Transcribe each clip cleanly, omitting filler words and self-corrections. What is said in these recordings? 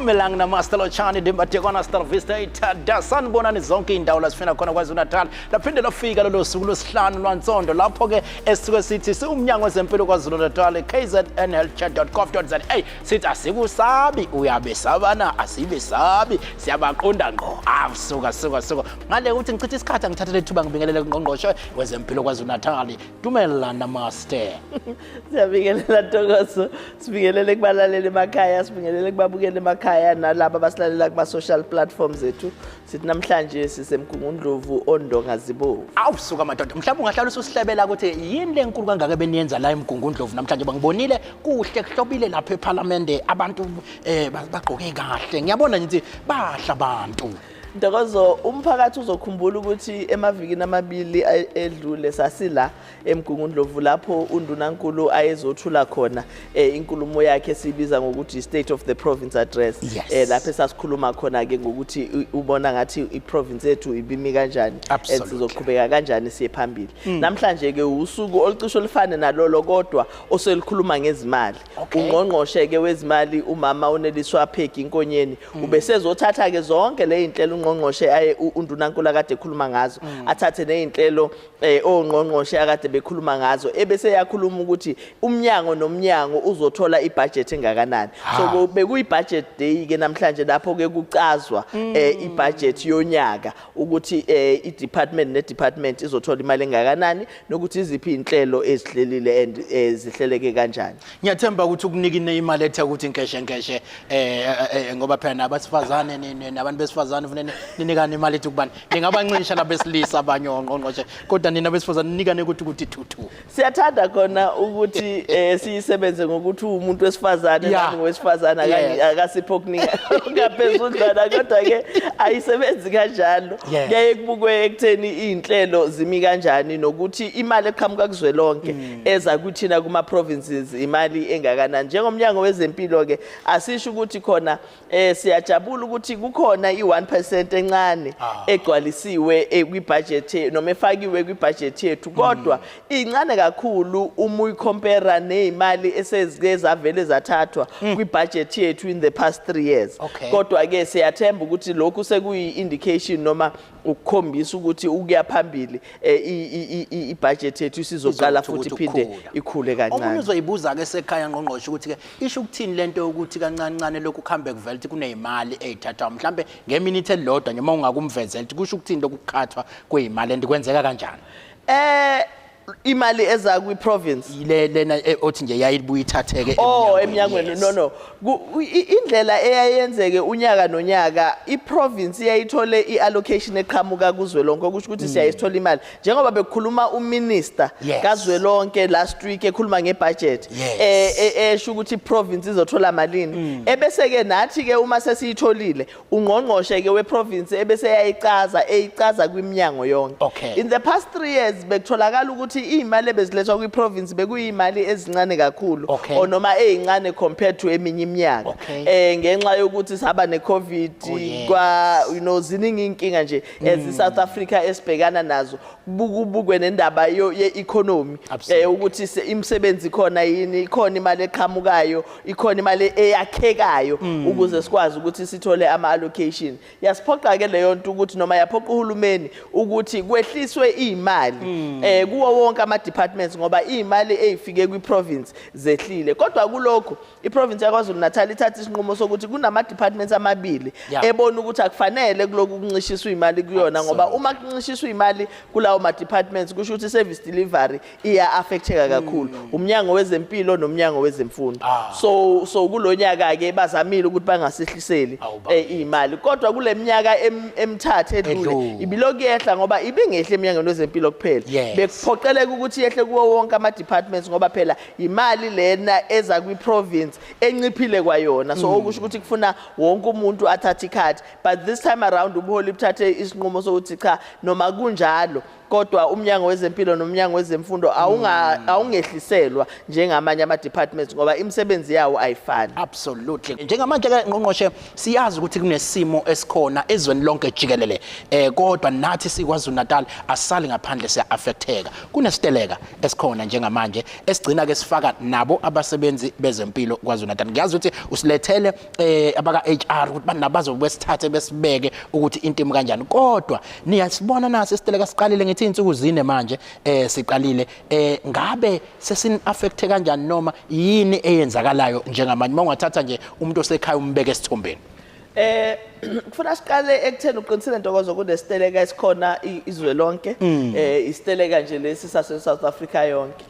Umelanga na Master Lochani dimbatekwana Star Vista itada sanibonani zonke indawo la sifuna khona KwaZulu-Natali laphinde lafika lolo suku losihlanu lwanzondo lapho ke esisuke sithi siuMnyango wezeMpilo KwaZulu-Natali KZNHealthChatDotGov.za sithi asikusabi uyabesabana asibesabi siyabaqonda ngqo suka ngale ukuthi ngichitha isikhathi ngithathele ithuba ngibingelele uNgqongqoshe wezeMpilo KwaZulu-Natali Dumelana Master siyabingelela Thokozo sibingelele kubalaleli emakhaya sibingelele kubabukeli emakhaya nalabo abasilalela kuma social platforms zethu sithi namhlanje siseMgungundlovu ondongazibo awusuka madoda mhlawumbe ungahlala usihlebela ukuthi yini lenkulu kangaka beniyenza la eMgungundlovu namhlanje bangibonile kuhle kuhlobile lapha eParliament abantu bagqoke kahle ngiyabona nje bahla abantu Thokozo umphakathi uzokhumbula ukuthi emavikini amabili edlule sasila eMgungundlovu lapho undunankulu ayezothula khona inkulumo yakhe sibiza ngokuthi State of the Province Address lapho sasikhuluma khona ke ngokuthi ubona ngathi iprovince yethu ibimi kanjani sizoqhubeka kanjani siye phambili namhlanje ke usuku olicisho lifane nalolo kodwa oselikhuluma ngezimali uNgqongqoshe ke wezimali umama uneliswa pheki inkonyeni ubesezothatha ke zonke le inhlelo uNgqongqoshe aye undunankulu akade ekhuluma ngazo athathe nezinhlelo oNgqongqoshe akade bekhuluma ngazo ebese yakhuluma ukuthi uMnyango noMnyango uzothola ibudget engakanani so bekuyibudget day ke namhlanje lapho ke kucazwa ibudget yonyaka ukuthi idepartment nedepartment izothola imali engakanani nokuthi iziphi inhlelo ezihlelile and zihleleke kanjani ngiyathemba ukuthi ukunika imali ethe ukuthi inkeshe ngoba phela nabasifazane nabantu besifazane kufanele ninikane imali ethi kubani ningabancisha labesilisa abanye oNgqongqoshe kodwa nina besifazane ninikane ukuthi thuthu siyathanda khona ukuthi siyisebenze ngokuthi umuntu wesifazane nangowesifazane akasipho kunika ngaphezudlwana kodwa ke ayisebenzi kanjalo kuyaye kubukwe ekutheni izinhlelo zimi kanjani nokuthi imali eqhamuka kuzwelonke eza kuthina kuma provinces imali engakanani njengoMnyango wezeMpilo ke asisho ukuthi khona siyajabula ukuthi kukhona i1% encane egcwalisiwe kwibudget noma efakiwe kwibudget yethu kodwa incane kakhulu uma uyicompare nezimali esezivele zathathwa kwibudget yethu in the past 3 years kodwa ke siyathemba ukuthi lokhu sekuyi indication noma ukukhombisa ukuthi ukuya phambili ibudget yethu sizoqala futhi iphinde ikhule kancane omunye uzoyibuza ke sekhaya Ngqongqoshe ukuthi ke isho ukuthini lento ukuthi kancancane lokhu kuhambe kuvela ukuthi kunezimali ezithathwa mhlambe ngeminute elilodwa noma ungakumvezela ukuthi kusho ukuthini lokukhathwa kwezimali endikwenzeka kanjani imali eza kwi-province lena othi nje yayibuya ithatheke eMnyangweni no indlela eyayenzeke unyaka nonyaka iprovince iyayithole iallocation eqhamuka kuzwelonke okusho ukuthi siyayithola imali njengoba bekhuluma uminister kazwelonke last week ekhuluma ngebudget esho ukuthi iprovince izothola malini ebese ke nathi ke uma sesiyitholile uNgqongqoshe ke weprovince ebese eyicaza kwimnyango yonke in the past 3 years bekutholakala ukuthi imali bezilethwa kwiprovince bekuyimali ezincane kakhulu onoma ezincane compared to eminye iminyaka ngenxa yokuthi saba neCovid kwa ziningi inkinga nje eziSouth Africa esibhekana nazo kubukwe nendaba ye-economy ukuthi imisebenzi khona yini ikhona imali eqhamukayo ikhona imali eyakhekayo ukuze sikwazi ukuthi sithole ama allocation yasiphoqa ke leyo nto ukuthi noma yaphoqa uhulumeni ukuthi kwehliswe imali kuwo wonke ama departments ngoba imali ezifike kwiprovince zehlile kodwa kulokho iprovince yaKwaZulu-Natali ithatha isinqumo sokuthi kunama departments amabili ebona ukuthi akufanele kuloko kuncishiswa imali kuyona ngoba uma kuncishiswa imali kulawo ma departments kusho ukuthi service delivery iya affecteka kakhulu uMnyango wezeMpilo noMnyango wezemfundo so kulonyaka ke bazamile ukuthi bangasehliseli imali kodwa kule minyaka emithathu edlule ibiloko yehla ngoba ibingehle eMnyangweni wezeMpilo kuphela bekuphoqeleka ukuthi yehle kuwo wonke ama departments ngoba phela imali lena eza kwiprovince enciphile kwayona so okusho ukuthi kufuna wonke umuntu athathe ikhadi but this time around ubuholi buthathe isinqumo sokuthi cha noma kunjalo kodwa uMnyango wezeMpilo noMnyango wezeMfundo awungehliselwa njengamanye ama-departments ngoba imisebenzi yawo ayifani. Absolutely. Njengamanje ke ngqongqoshe siyazi ukuthi kunesimo esikhona ezweni lonke jikelele. Kodwa nathi siKwaZulu-Natal asali ngaphandle siya-affecteka. Kunesiteleka esikhona njengamanje esigcina ke sifaka nabo abasebenzi bezempilo KwaZulu-Natal. Ngiyazi ukuthi usilethele abaka HR ukuthi banabazo besithathe besibeke ukuthi intimo kanjani. Kodwa niyasibona nasi isiteleka siqalile ngithi insuku zine manje siqalile. Ngabe sesin-affecte kanjani noma yini eyenzakalayo njengamanje mongathatha nje umuntu osekhaya umbeke esithombeni? Kufuna siqale ekutheni uqinisele ntokozo kunesiteleka esikhona izwe lonke, isiteleka nje lesi sase South Africa yonke.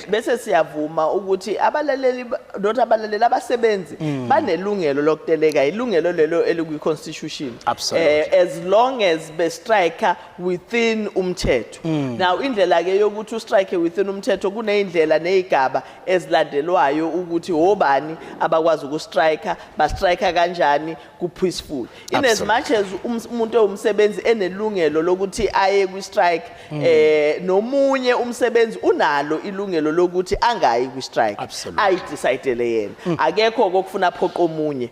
Bese siyavuma ukuthi abalaleli abasebenzi banelungelo lokuteleka, ilungelo lelo elikwi constitution. As long as be striker within umthetho. Now indlela ke yokuthi ustrike within umthetho kuneyindlela nezigaba ezilandelwayo ukuthi obani abakwazi ukustrika, ba striker kanjani ku peaceful. In as much as umuntu owumsebenzi enelungelo lokuthi aye kwi strike, nomunye umsebenzi unalo ilungelo lokuthi angayi kwi strike, ayidecide yena. Akekho okufuna phoqo omunye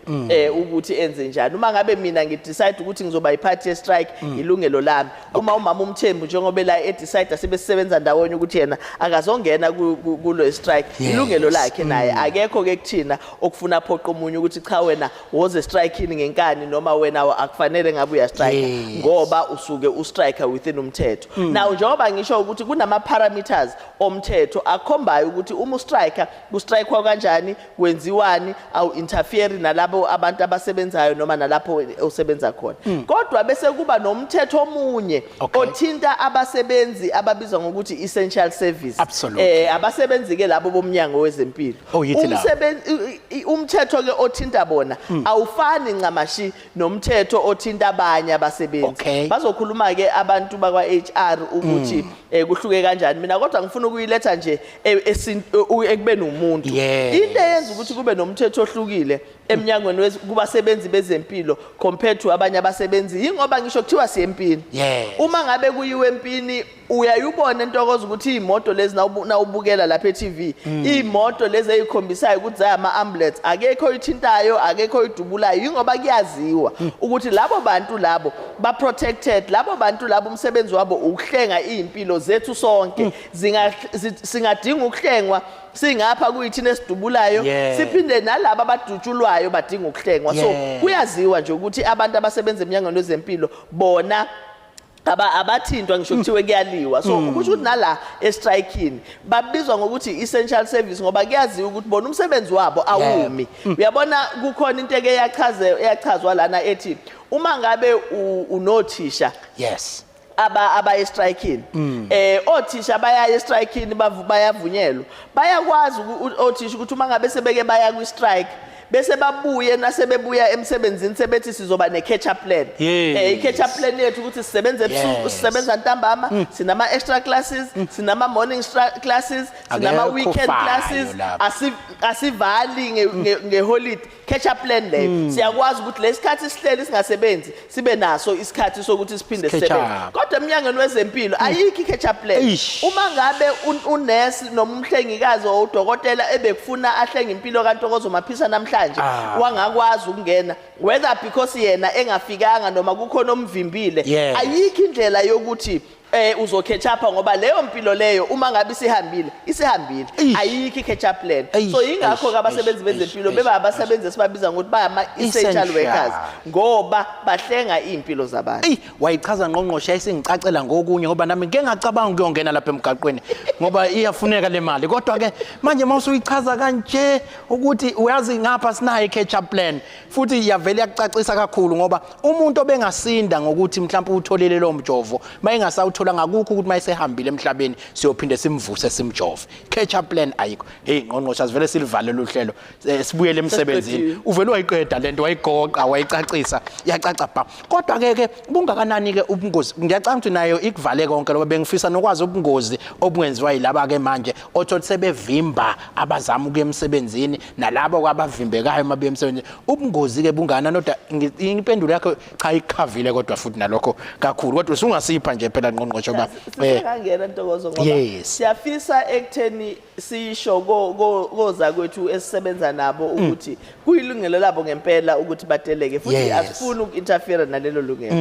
ukuthi enze njani. Uma ngabe mina ngidecide ukuthi ngizoba iphathi ye strike, ilungelo lami. Uma umama uMthembu njengoba la edecide sibesebenza ndawonye ukuthi yena akazongena kulo strike, ilungelo lakhe naye. Akekho ke kuthina okufuna phoqo omunye ukuthi cha wena woze striking ngenkani noma wena akufanele ngabe uya strike ngoba usuke ustriker within umthetho. Now njengoba ngisho ukuthi kunama parameters omthetho akhombayo ukuthi uma ustriker kustrikewa kanjani, kwenziwani, awu interfere nalabo abantu abasebenzayo noma nalapho usebenza khona. Kodwa bese kuba nomthetho omunye othinta abasebenzi ababizwa ngokuthi essential service. Abasebenzi ke labo boMnyango wezeMpilo. Umthetho ke othinta bona awufani ncamashi nomthetho othinta abanye abasebenzi. Bazokhuluma ke abantu bakwa HR ukuthi kuhluke kanjani. Mina kodwa ngifuna ukuyiletha nje ekubeni umuntu. Into eyenza ukuthi kube nomthetho ohlukile eMnyangweni kubasebenzi bezempilo compared to abanye abasebenzi ingoba ngisho kuthiwa siyempini. Uma ngabe kuyiwe empini uyayubona intokozo ukuthi imoto lezi nawubukela lapha eTV, imoto lezi ezikhombisayo ukuthi zama ambulance akekho ithintayo, akekho idubulayo ingoba kuyaziwa ukuthi labo bantu labo ba protected, labo bantu labo umsebenzi wabo ukuhlenga impilo zethu sonke. Singadinga ukuhlengwa singapha kuyithina esidubulayo, siphinde nalabo abadutshulwayo badinga ukuhlengwa. So kuyaziwa nje ukuthi abantu abasebenza eMnyangweni wezeMpilo bona abathintwa ngisho kuthiwe kuyaliwa. So ukuthi nala estriking babizwa ngokuthi essential service ngoba kuyaziwa ukuthi bona umsebenzi wabo awumi. Uyabona kukhona into eke yachazwa lana ethi uma ngabe unothisha aba striking, othisha baya striking bayavunyelwa, bayakwazi othisha ukuthi uma ngabe sebeke baya kwi strike bese babuye nasebebuya emsebenzini sebethi sizoba ne catch up plan. I-catch up plan yethu ukuthi sisebenze ebusuku, sisebenza ntambama, sinama extra classes, sinama morning classes, sinama weekend classes, asivali ngeholiday. Catch up plan leyo siyakwazi ukuthi lesikhathi sihleli singasebenzi sibe naso isikhathi sokuthi siphinde sisebenze. Kodwa eMnyangweni wezeMpilo ayikho i-catch up plan. Uma ngabe unesi noma umhlengikazi or udokotela ebekufuna ahlenga impilo kaNtokozo Maphisa namhlanje wangakwazi ukungena, whether because yena engafikanga noma kukhona omvimbile, ayikho indlela yokuthi uzo catch up ngoba leyo mpilo leyo uma ngabe isihambile ayikho catch up plan. So ingakho abasebenzi bezempilo beba abasebenzi esibabiza ngokuthi bayama essential workers ngoba bahlenga impilo zabantu. Wayichaza ngqongqoshe isingicacela ngokunye ngoba nami ngeke ngacabanga ukuyongena lapha emgaqweni ngoba iyafuneka le mali. Kodwa ke manje mawusuyichaza kanje ukuthi uyazi ngapha sinayo catch up plan futhi iyavela yakucacisa kakhulu ngoba umuntu obengasinda ngokuthi mhlawumbe utholele lo mjovo mayengasa thola ngakukho ukuthi mayesehambile emhlabeni siyophinde simvuse simjove. Catch up plan ayikho. Ngqongqoshe asivele silivale lo hlelo sibuyele emsebenzini. Uvele wayiqeda lento wayigoqa wayicacisa yacaca bha. Kodwa ke bungakanani ke ubungozi ngiyacanga ukuthi nayo ikuvale konke loba bengifisa nokwazi ubungozi obungenziwa yilaba ke manje othothi sebevimba abazama ukuya emsebenzini nalabo kwabavimbekayo mabe emsebenzini. Ubungozi ke bungana nodwa impendulo yakho cha ikhavile kodwa futhi nalokho kakhulu kodwa usungasipha nje phela ngqongqoshe ungqongqoshe ba sisakangena Ntokozo ngoba siyafisa ekutheni sisho koza kwethu esisebenza nabo ukuthi kuyilungelo labo ngempela ukuthi bateleke futhi asifuni ukinterfere nalelo lungelo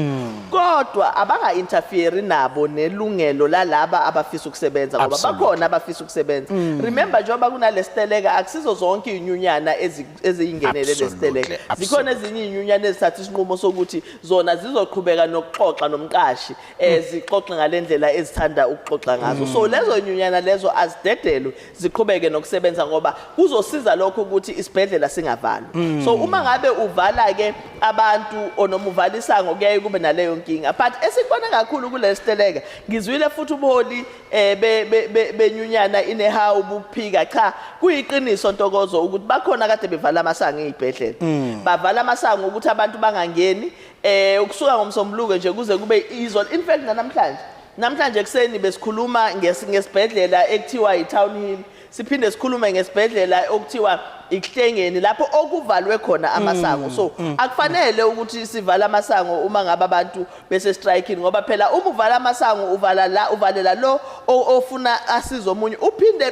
kodwa abanga interfere nabo nelungelo lalaba abafisa ukusebenza ngoba bakhona abafisa ukusebenza remember njengoba kunalesiteleka akusizo zonke inyunyana eziyingenele lesiteleka zikhona ezinye inyunyana ezithatha isinqumo sokuthi zona zizoqhubeka nokuxoxa nomqashi zixoxe ngalendlela ezithanda ukuxoxa ngazo so lezo inyunyana lezo azidedelwe ziqhubeke nokusebenza ngoba kuzosiza lokho ukuthi isibhedlela singavalwa so uma ngabe uvala ke abantu onoma uvalisa ngokuyaye kube naleyo nkinga but esikubona kakhulu kulesiteleka ngizwile futhi ubuholi benyunyana inehawu buphika cha kuyiqiniso Ntokozo ukuthi bakhona kade bevala amasango ezibhedlela bavala amasango ukuthi abantu bangangeni ukusuka ngomsombuluko nje kuze kube izolo in fact namhlanje kuseni besikhuluma ngesibhedlela ekuthiwa iTown Hill siphinde sikhulume ngesibhedlela okuthiwa ikuhlengeni lapho okuvalwe khona amasango so akufanele ukuthi sivala amasango uma ngabe abantu bese striking ngoba phela uma uvala amasango uvalela lo ofuna asizo omunye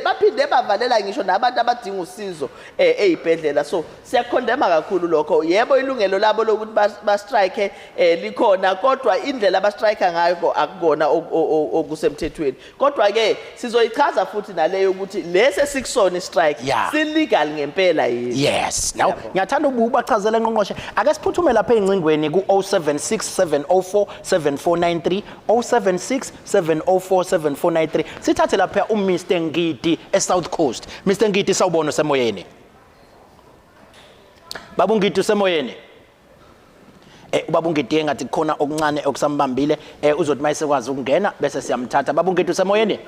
baphinde bavalela ngisho nabantu abadinga usizo ezibhedlela so siyakhondema kakhulu lokho yebo ilungelo labo lokuthi ba strike likhona kodwa indlela ba strike ngayo akukona okusemthethweni kodwa ke sizoyichaza futhi naleyo ukuthi lese sikusona strike silegal ngempela yes now ngiyathanda ukubachazela ngqongqoshe ake siphuthume lapha encingweni ku 0767047493 0767047493 sithathe lapha uMr Ngidi eSouth Coast Mr Ngidi sawubona semoyeni Babu Ngidi semoyeni ubaba Ngidi engathi khona okuncane okusambambile uzothi mayisekwazi ukungena bese siyamthatha Babu Ngidi semoyeni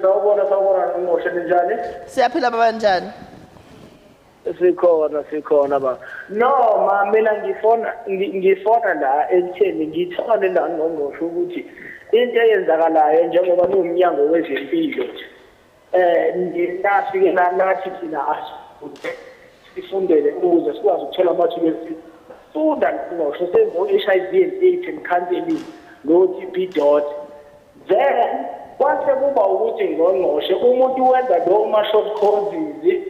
Sawubona ngqongqoshe njani siyaphila baba njani sikhona ba noma mina ngifona la ekutheni ngithole la ngqongqoshe ukuthi into eyenzakalayo njengoba uNgqongqoshe wezeMpilo ngiyafike nathi thina sifundele ukuze sikwazi ukuthola amathuba esifunda ngqongqoshe senzo HIV and AIDS and counseling no TB dot then kwase kuba ukuthi ngqongqoshe umuntu wenza lo ma short courses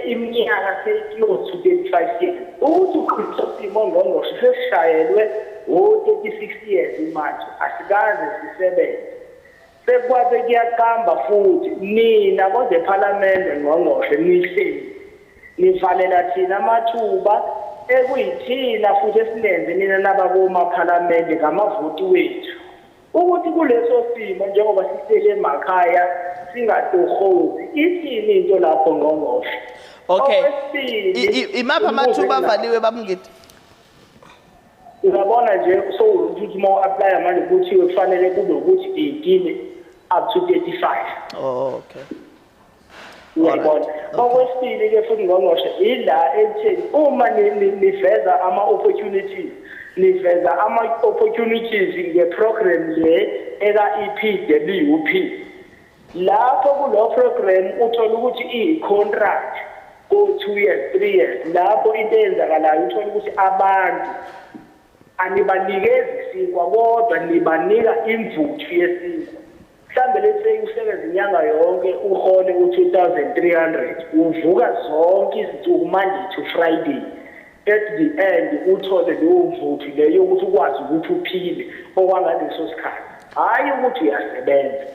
iminyaka close to 35 years ukuthi ukhulisa ngqongqoshe sesishayelwe 36 years manje asikaze sisebenze sekwaze kuyaqamba futhi nina kwezePhalamende ngqongqoshe nihleli nivalela thina amathuba ekuyithina futhi esinenze nina nabakoma-Phalamende ngamavoti wethu ukuthi kuleso simo njengoba sihleli emakhaya singatohozi ithini into lapho ngqongqoshe okay imapha amathuba avaliwe babungidi uyabona nje so ukuthi mo apply manje ukuthi kufanele kube ukuthi 18 up to 35 okay uyabona okwesibili ke futhi ngqongqoshe ila etheni uma niveza ama-opportunities niveza ama-opportunities nge-program le eka-EPWP lapho kulo program uthola ukuthi i-contract ko-2 years 3 years lapho into eyenzakalayo uthola ukuthi abantu anibanikezi isinkwa kodwa nibanika imvuthu yesinkwa mhlambe lethe usebenza inyanga yonke uhole u-2300 uvuka zonke izinsuku Monday to Friday at the end uthole leyo mvuthu leyo ukuthi ukwazi ukuthi uphile okwangaleso sikhathi hayi ukuthi uyasebenza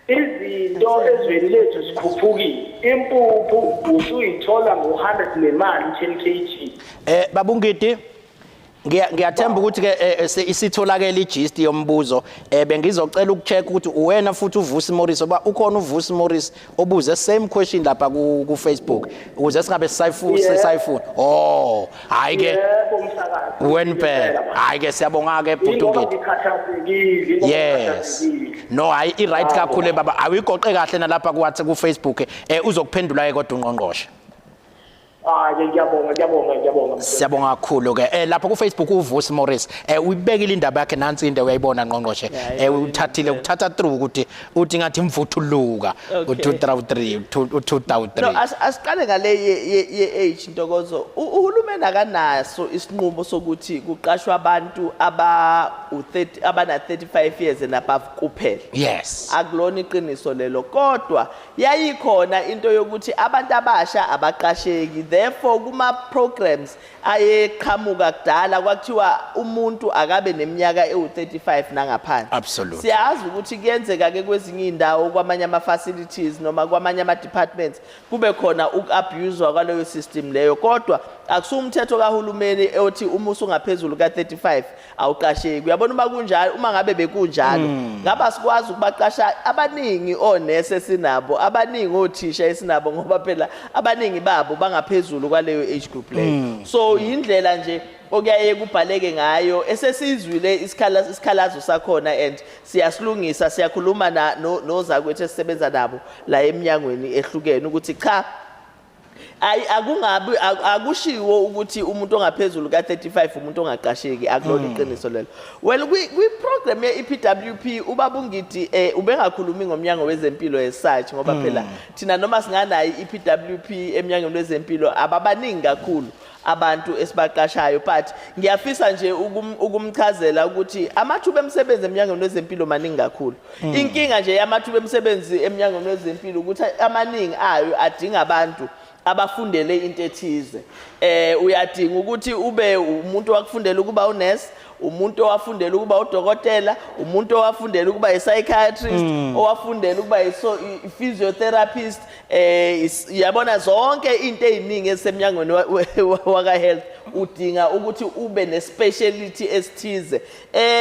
izinto ezweni lethu zikhuphukile impuphu usuyithola ngo100 nemali 10 kg Babungidi ngiyathemba ukuthi ke isitholakala igist yombuzo bengizocela ukucheck ukuthi uwena futhi uVusi Morris oba ukhona uVusi Morris obuze same question lapha ku Facebook ukuze singabe sisayifuna oh hayi ke wenphela hayi ke siyabonga ke Bhutungidi yes no hayi I right kakhulu baba awigoqe kahle nalapha kwathi ku Facebook uzokuphendula ke kodwa ungqongqoshe Ngiyabonga. Siyabonga kakhulu ke lapha ku Facebook uVusi Morris uyibekile indaba yakhe nansi into uyayibona ngqongqoshe uthatha through ukuthi uthi ngathi mvuthuluka u2003 No asiqale ngale ye age Ntokozo uhulumeni akanaso isinqumo sokuthi kuqashwa abantu abana 35 years and above kuphela. Yes. Akulona iqiniso lelo kodwa yayikhona into yokuthi abantu abasha abaqasheki therefore kuma programs ayeqhamuka kudala kwakuthiwa umuntu akabe neminyaka ewu35 nangaphansi. Absolutely. Siyazi ukuthi kuyenzeka ke kwezinye indawo kwamanye ama facilities noma kwamanye ama departments kube khona ukabuse kwaleyo system leyo kodwa akusumthetho kahulumeni othi uma usungaphezulu ka35 awuqasheki. Uyabona uma kunjalo uma ngabe bekunjalo ngaba sikwazi ukubaqasha abaningi onese sinabo abaningi othisha esinabo ngoba phela abaningi babo bangaphezulu kwaleyo age group leyo. So indlela nje okuyaye kubhaleke ngayo esesizwile isikhalazo sakhona and siyasilungisa siyakhuluma nozakwethu esisebenza nabo la eMnyangweni ehlukene ukuthi cha akungabi akushiwo ukuthi umuntu ongaphezulu ka35 umuntu ongaqasheki akulona iqiniso lelo. Well kwi program ye EPWP ubabungidi ubengakhulumi ngomnyango wezeMpilo as ngoba phela thina noma singanayo EPWP eMnyangweni wezeMpilo ababaningi kakhulu abantu esibaqashayo but ngiyafisa nje ukumchazela ukuthi amathuba emsebenzi eMnyangweni wezeMpilo maningi kakhulu. Inkinga nje yamathuba emsebenzi eMnyangweni wezeMpilo ukuthi amaningi ayo adinga abantu abafundele into ethize. Uyadinga ukuthi ube umuntu wakufundela ukuba unurse, umuntu owafundela ukuba udokotela, umuntu owafundela ukuba i-psychiatrist, owafundela ukuba i-physiotherapist, yabona zonke into eziningi esemnyangweni waka health udinga ukuthi ube ne-speciality esithize.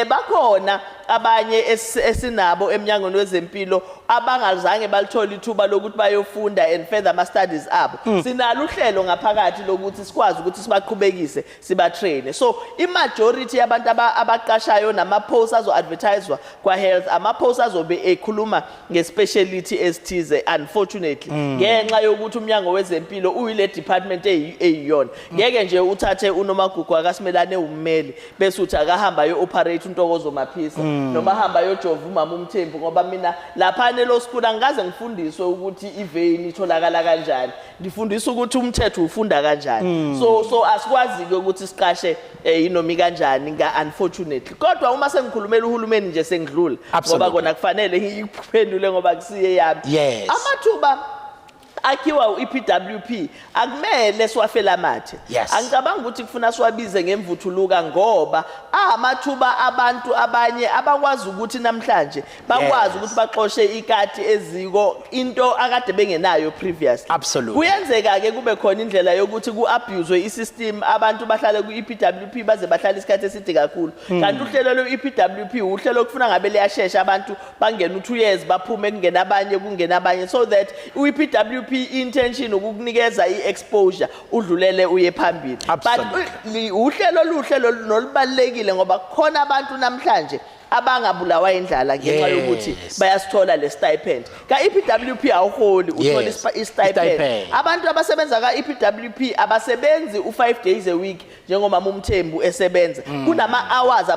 Bakhona abanye esinabo eMnyangweni wezeMpilo abangazange balithola ithuba lokuthi bayofunda and further ama studies abo. Sinalo uhlelo ngaphakathi lokuthi sikwazi ukuthi sibaqhubekise sibatrain. So imajority yabantu abaqashayo nama posts azo-advertiswa kwa health ama posts azobe ekhuluma nge-speciality esithize unfortunately ngenxa yokuthi uMnyango wezeMpilo uyile department eyiyona. Ngeke nje uthathe uNomagugu Simelane ummeli bese uthi akahamba yo-operate uNtokozo Maphisa noma hamba yojova umama uMthembu ngoba mina lapha lo school angaze ngifundiswe ukuthi ivein itholakala kanjani. Ngifundisa ukuthi umthetho ufunda kanjani. So asikwazi ukuthi siqashe inomi kanjani unfortunately. Kodwa uma sengikhulumela uhulumeni nje sengidlula ngoba kona kufanele ngiphendule ngoba kusiye yami. Amathuba akhiwa iPWP akumele siwafela amathe. Angicabanga ukuthi kufuna siwabize ngemvuthuluka ngoba amathuba abantu abanye abakwazi ukuthi namhlanje bakwazi ukuthi baxoxe ikati eziko into akade bengenayo previously. Kuyenzeka ke kube khona indlela yokuthi kuabuse isystem abantu bahlale kuiPWP baze bahlale isikhathi eside kakhulu. Kanti uhlelo lweIPWP uhlelo okufuna ngabe liyashesha abantu bangena u2 years baphume kungena abanye kungena abanye so that uIPWP intention ukukunikeza iexposure udlulele uye phambili. But uhlelo nolubalekile ngoba khona abantu namhlanje abangabulawa indlala ngenxa yokuthi bayasithola le stipend. Ka EPWP awuholi uthola i-stipend. Abantu abasebenza ka EPWP abasebenzi u5 days a week njengoba uMthembu esebenza. Kunama hours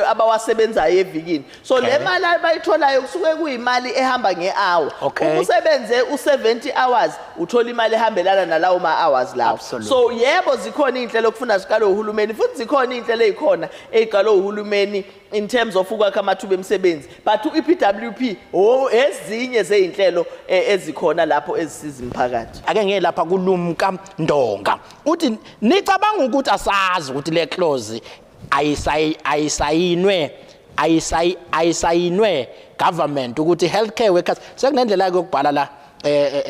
abawasebenzayo evikini. So le mali abayitholayo kusuke kuyimali ehamba ngehour. Ukusebenze u70 hours uthola imali ehambelana nalawo ma hours lawo. So yebo zikhona inhlelo okufuna ziqalwe uhulumeni futhi zikhona inhlelo ezikhona eziqalwe uhulumeni in terms of ukwakha amathuba emsebenzi but uEPWP ezinye zezinhlelo ezikhona lapho ezisiza imphakathi. Ake ngeke lapha kulumka Ndonga uthi nicabanga ukuthi asazi ukuthi le clause ayisayinwe government ukuthi healthcare workers sekunendlela yokubhala la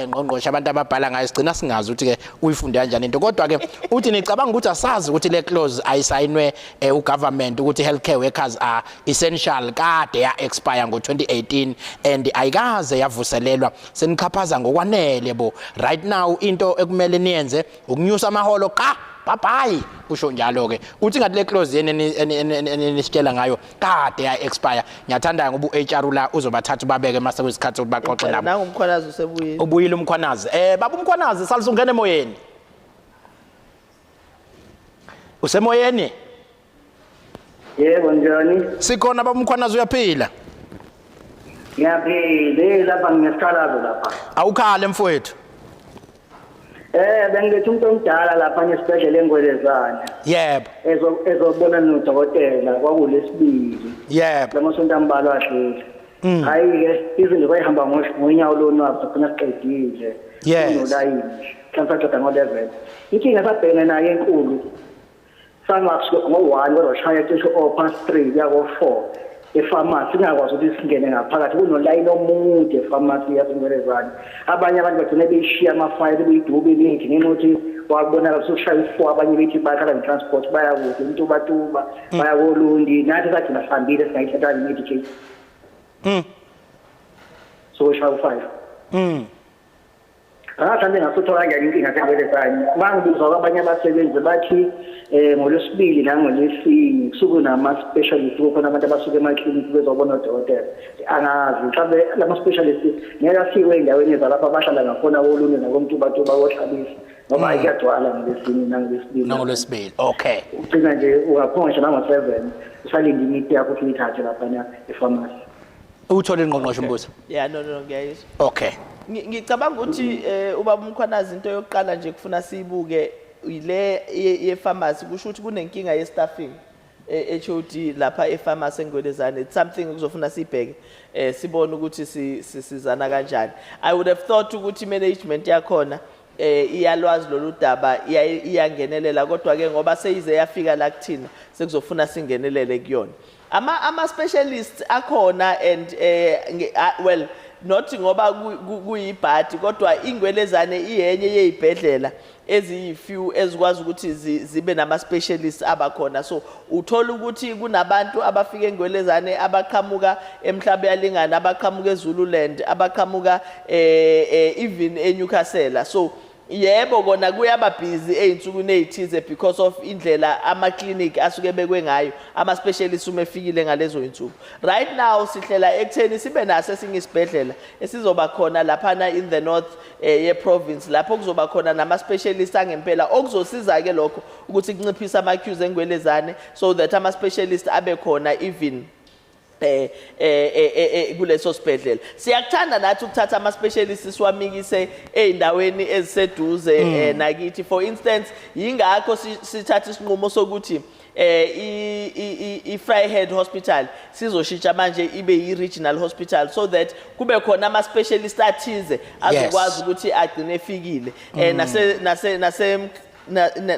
ngqongqoshe abantu ababhala ngayo sigcina singazi ukuthi ke uyifunde kanjani into kodwa ke uthi nicabanga ukuthi asazi ukuthi le clause ayisayinwe ugovernment ukuthi healthcare workers are essential kade ya expire ngo2018 and ayikaze yavuselelwa senichaphaza ngokwanele bo right now into ekumele niyenze ukunyusa amaholo bye usho njalo ke uthi ngathi le clause nisitshela ngayo kade ya expire ngiyathanda ngoba uHR la uzobathatha babeke mase kwesikhathi ukubaxoxe nabo. Nangu umkhwanazi usebuyile. Ubuyile umkhwanazi. Baba umkhwanazi salisungene emoyeni. Usemoyeni? Yebo njani? Sikhona bamkhwanazi uyaphila. Ngiyaphila lapha nginesikhalazo lapha. Awukhale mfowethu. Bengilethe umuntu omdala lapha nesibhedlela eNgwelezane. Yebo. Ezobona nodokotela kwakulesibili. Yebo. Lamasonto ambalwa adlule. Hayi ke izinto bayihamba ngonyawo lonwabo khona siqedile. Yes. Unolayini. Mhlawumbe qeda ngo-11. Inkinga sabhekene nayo enkulu. Sangakusuka ngo-1 kodwa cishe o-3 kuya ko-4 efamasi singakwazi ukuthi singene ngaphakathi kunolayini omude efamasi yaseNgwelezane. Abanye abantu bagcine beyishiya amafayili beyiduba eningi ngenxa yokuthi wabonakala sokushaya u-4 abanye bethi bakhala nge-transport baya kude untubatuba baya koLundi nathi sagcina sihambile singayithatha i-medication. So shaya u-5. Angathanda ngasuthola kanjani inkinga seNgwelezane. Mangibuzwa kwabanye abasebenzi bathi ngolwesibili nangolwesine kusuke nama-specialist kukhona abantu abasuke emaklinikhi bezobona odokotela. Angazi mhlawumbe lama-specialist ngeke asiwe ey'ndaweni ezalapho abahlala ngakhona koLundi nakoMtubatuba kohlabisa ngoba ayikuyagcwala ngolwesine nangolwesibili. Nangolwesibili. Okay. Ugcina nje ungaphuma ngisho nango-7 usalinde imithi yakho ukuthi uyithathe laphana efamasi. Uthole ingqongqoshe mbuzo. Yeah, no ngiyayizwa. Okay. Ngicabanga ukuthi ubaba uMkhwanazi into yokuqala nje kufuna siyibuke ile ye-pharmacy kusho ukuthi kunenkinga ye-staffing HOD lapha e-pharmacy eNgwelezane. It's something kuzofuna sibheke sibone ukuthi sizana kanjani. I would have thought ukuthi management yakhona iyalwazi lolu daba iyangenelela kodwa ke ngoba seyize yafika la kuthina sekuzofuna singenelele kuyona. Ama specialists akhona and well not ngoba kuyibhadi kodwa iNgwelezane iyenye yezibhedlela eziyifew ezikwazi ukuthi zibe nama specialists abakhona. So uthola ukuthi kunabantu abafika eNgwelezane abaqhamuka emhlaba yalingana abaqhamuka eZululand abaqhamuka even eNewcastle. So yebo kona kuyaba busy einsukwini ezithize because of indlela ama clinic asuke bekwe ngayo ama specialists umefikile ngalezo insuku. Right now sihlela ekutheni sibe naso singisibhedlela esizoba khona lapha in the north ye province lapho kuzoba khona nama specialists angempela okuzosiza ke lokho ukuthi kunciphisa ama queues eNgwelezane so that ama specialists abe khona even kuleso sibhedlela. Siyakuthanda nathi ukuthatha ama specialists siwamikise eindaweni eziseduze nakithi. For instance yingakho sithatha isinqumo sokuthi i-Vryheid Hospital sizoshintsha manje ibe yi-regional hospital so that kube khona ama specialists athize azokwazi ukuthi agcine efikile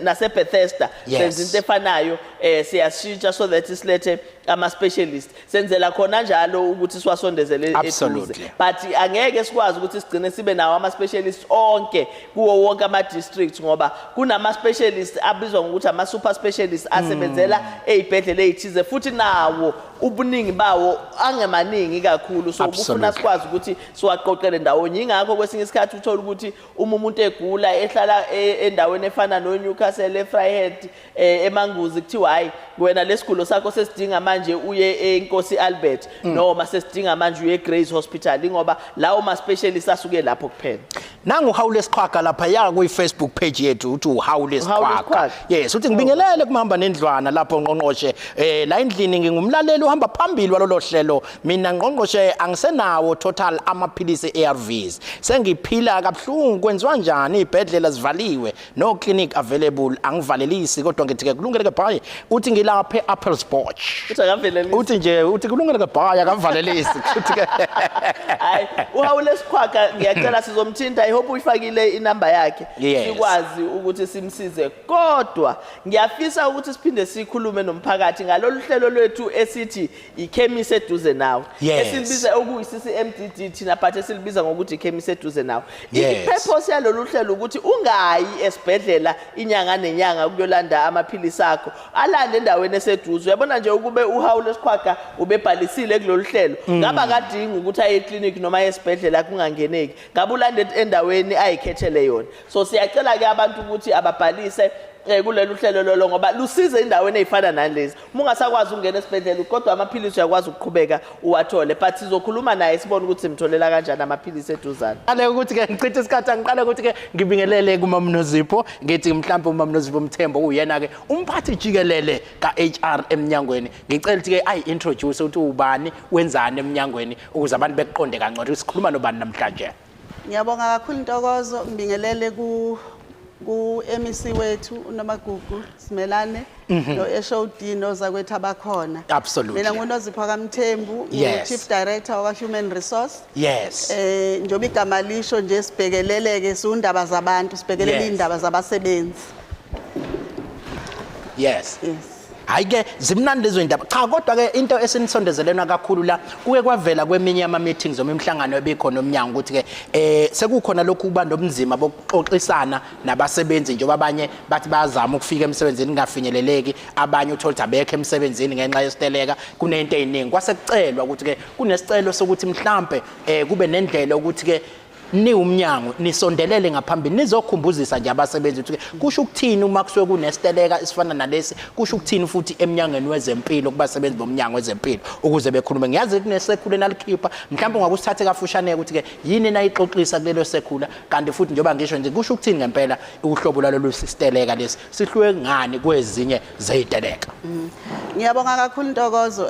nase Bethesda senze into efanayo siyashintsha so that isilethe ama specialist senzela khona njalo ukuthi siwasondezele eduze. But angeke sikwazi ukuthi sigcine sibe nawo ama specialist onke kuwo wonke ama districts ngoba kunama specialist abizwa ngokuthi ama super specialist asebenzela ezibhedlela ezithize futhi nawo ubuningi bawo angemaningi kakhulu. So kufuna sikwazi ukuthi siwaqoqele ndawonye. Ingakho kwesinye isikhathi uthola ukuthi umuntu egula ehlala endaweni efana no Newcastle eVryheid eManguzi kuthiwa hayi wena lesigulo sakho sesidinga manje uye eNkosi Albert noma sesidinga manje uye eGrace Hospital ngoba lawo ma specialists asuke lapho kuphela. Nangu Hawule Siqhwaga lapha ya ku Facebook page yethu uthi uHawule Siqhwaga. Yes uthi ngibingelele kumhamba nendlwana lapho uNgqongqoshe la endlini ngingumlaleli uhamba phambili walolo hlelo. Mina uNgqongqoshe angisenawo total amaphilisi ARVs. Sengiphila kabuhlungu kwenziwa njani ibhedlela zivaliwe no clinic available angivalelisi kodwa ngithi ke kulungele bhayi uthi ngilapha eApplesporch. Uthi akavelelisi. Uthi nje uthi kulungele bhayi akavalelisi uthi ke hayi uHawule Siqhwaga ngiyacela sizomthinta. I hope uyifakile inamba yakhe sikwazi ukuthi simsize kodwa ngiyafisa ukuthi siphinde sikhulume nomphakathi ngalolu hlelo lwethu esithi ikhemisi eduze nawe esilibiza okuyi-CCMDD thina but esilibiza ngokuthi ikhemisi eduze nawe. Ipurpose yalolu hlelo ukuthi ungayi esibhedlela inyanga nenyanga kuyolanda amaphilisi akho alande endaweni eseduze. Uyabona nje ukube uHawule Siqhwaga ubebhalisile kulolu hlelo ngaba kadingi ukuthi aye eclinic noma esibhedlela kungangeneki ngabe ulande endaweni ayikhethele yona. So siyacela ke abantu ukuthi ababhalise kulelo uhlelo lolo ngoba lusize endaweni ezifana nalezi. Uma ungasakwazi ukungena esibhedlela kodwa amaphilisi uyakwazi ukuqhubeka uwathole, but sizokhuluma naye sibone ukuthi simtholela kanjani amaphilisi eduzane. Qale ukuthi ke ngichithe isikhathi angiqale ukuthi ke ngibingelele kuMnozipho ngithi mhlawumbe uMnozipho Mthembu uyena ke umphathi jikelele kaHR eMnyangweni. Ngicela ukuthi ke introduce ukuthi ubani wenzani eMnyangweni ukuze abantu beqonde kangcono sikhuluma nobani namhlanje. Ngiyabonga kakhulu Ntokozo, ngibingelele ku MEC wethu uNomagugu Simelane no SOD nozakwethu abakhona. Absolutely. Mina nguNozipho kaMthembu, Chief Director wa Human Resource. Yes. Njoba igama lisho nje sibhekeleleke sundaba zabantu, sibhekelele indaba zabasebenzi. Yes. Hayi ke zimnandi lezo indaba. Cha kodwa ke into esinisondezelena kakhulu la kuke kwavela kweminye ama meetings omhlangano ebikhona oMnyango ukuthi ke sekukhona lokhu kuba nobunzima bokuxoxisana nabasebenzi njengoba abanye bathi bayazama ukufika emsebenzini ngafinyeleleki, abanye uthola ukuthi abekho emsebenzini ngenxa yesiteleka, kunento eziningi. Kwasekucelwa ukuthi ke kunesicelo sokuthi mhlambe kube nendlela ukuthi ke ni uMnyango nisondelele ngaphambili nizokhumbuzisa nje abasebenzi ukuthi kusho ukuthini uma kusuke kunesiteleka isifana nalesi, kusho ukuthini futhi eMnyangweni wezeMpilo kubasebenzi boMnyango wezeMpilo ukuze bekhulume. Ngiyazi kunesekhula nalikhipha mhlawumbe ungakusithathe kafushane ukuthi ke yini nayixoxisa kulelo sekhula, kanti futhi njengoba ngisho nje kusho ukuthini ngempela uhlobo lalo siteleka lesi sihluke ngani kwezinye zeziteleka. Ngiyabonga kakhulu Ntokozo.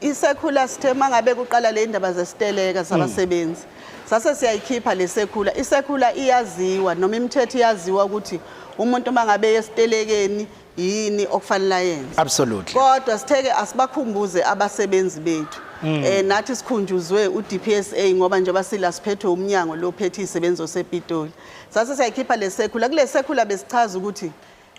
Isekhula sithe mangabe kuqala le indaba zesiteleka sabasebenzi sase siyayikhipha lesekhula. Isekhula iyaziwa noma imithetho iyaziwa ukuthi umuntu mangabe esitelekeni yini okufanele ayenze. Absolutely. Kodwa sitheke asibakhumbuze abasebenzi bethu. Nathi sikhunjuzwe uDPSA ngoba njengoba sila siphethwe uMnyango lo phethe isebenzo sePitoli. Sase siyayikhipha lesekhula. Kule sekhula besichaza ukuthi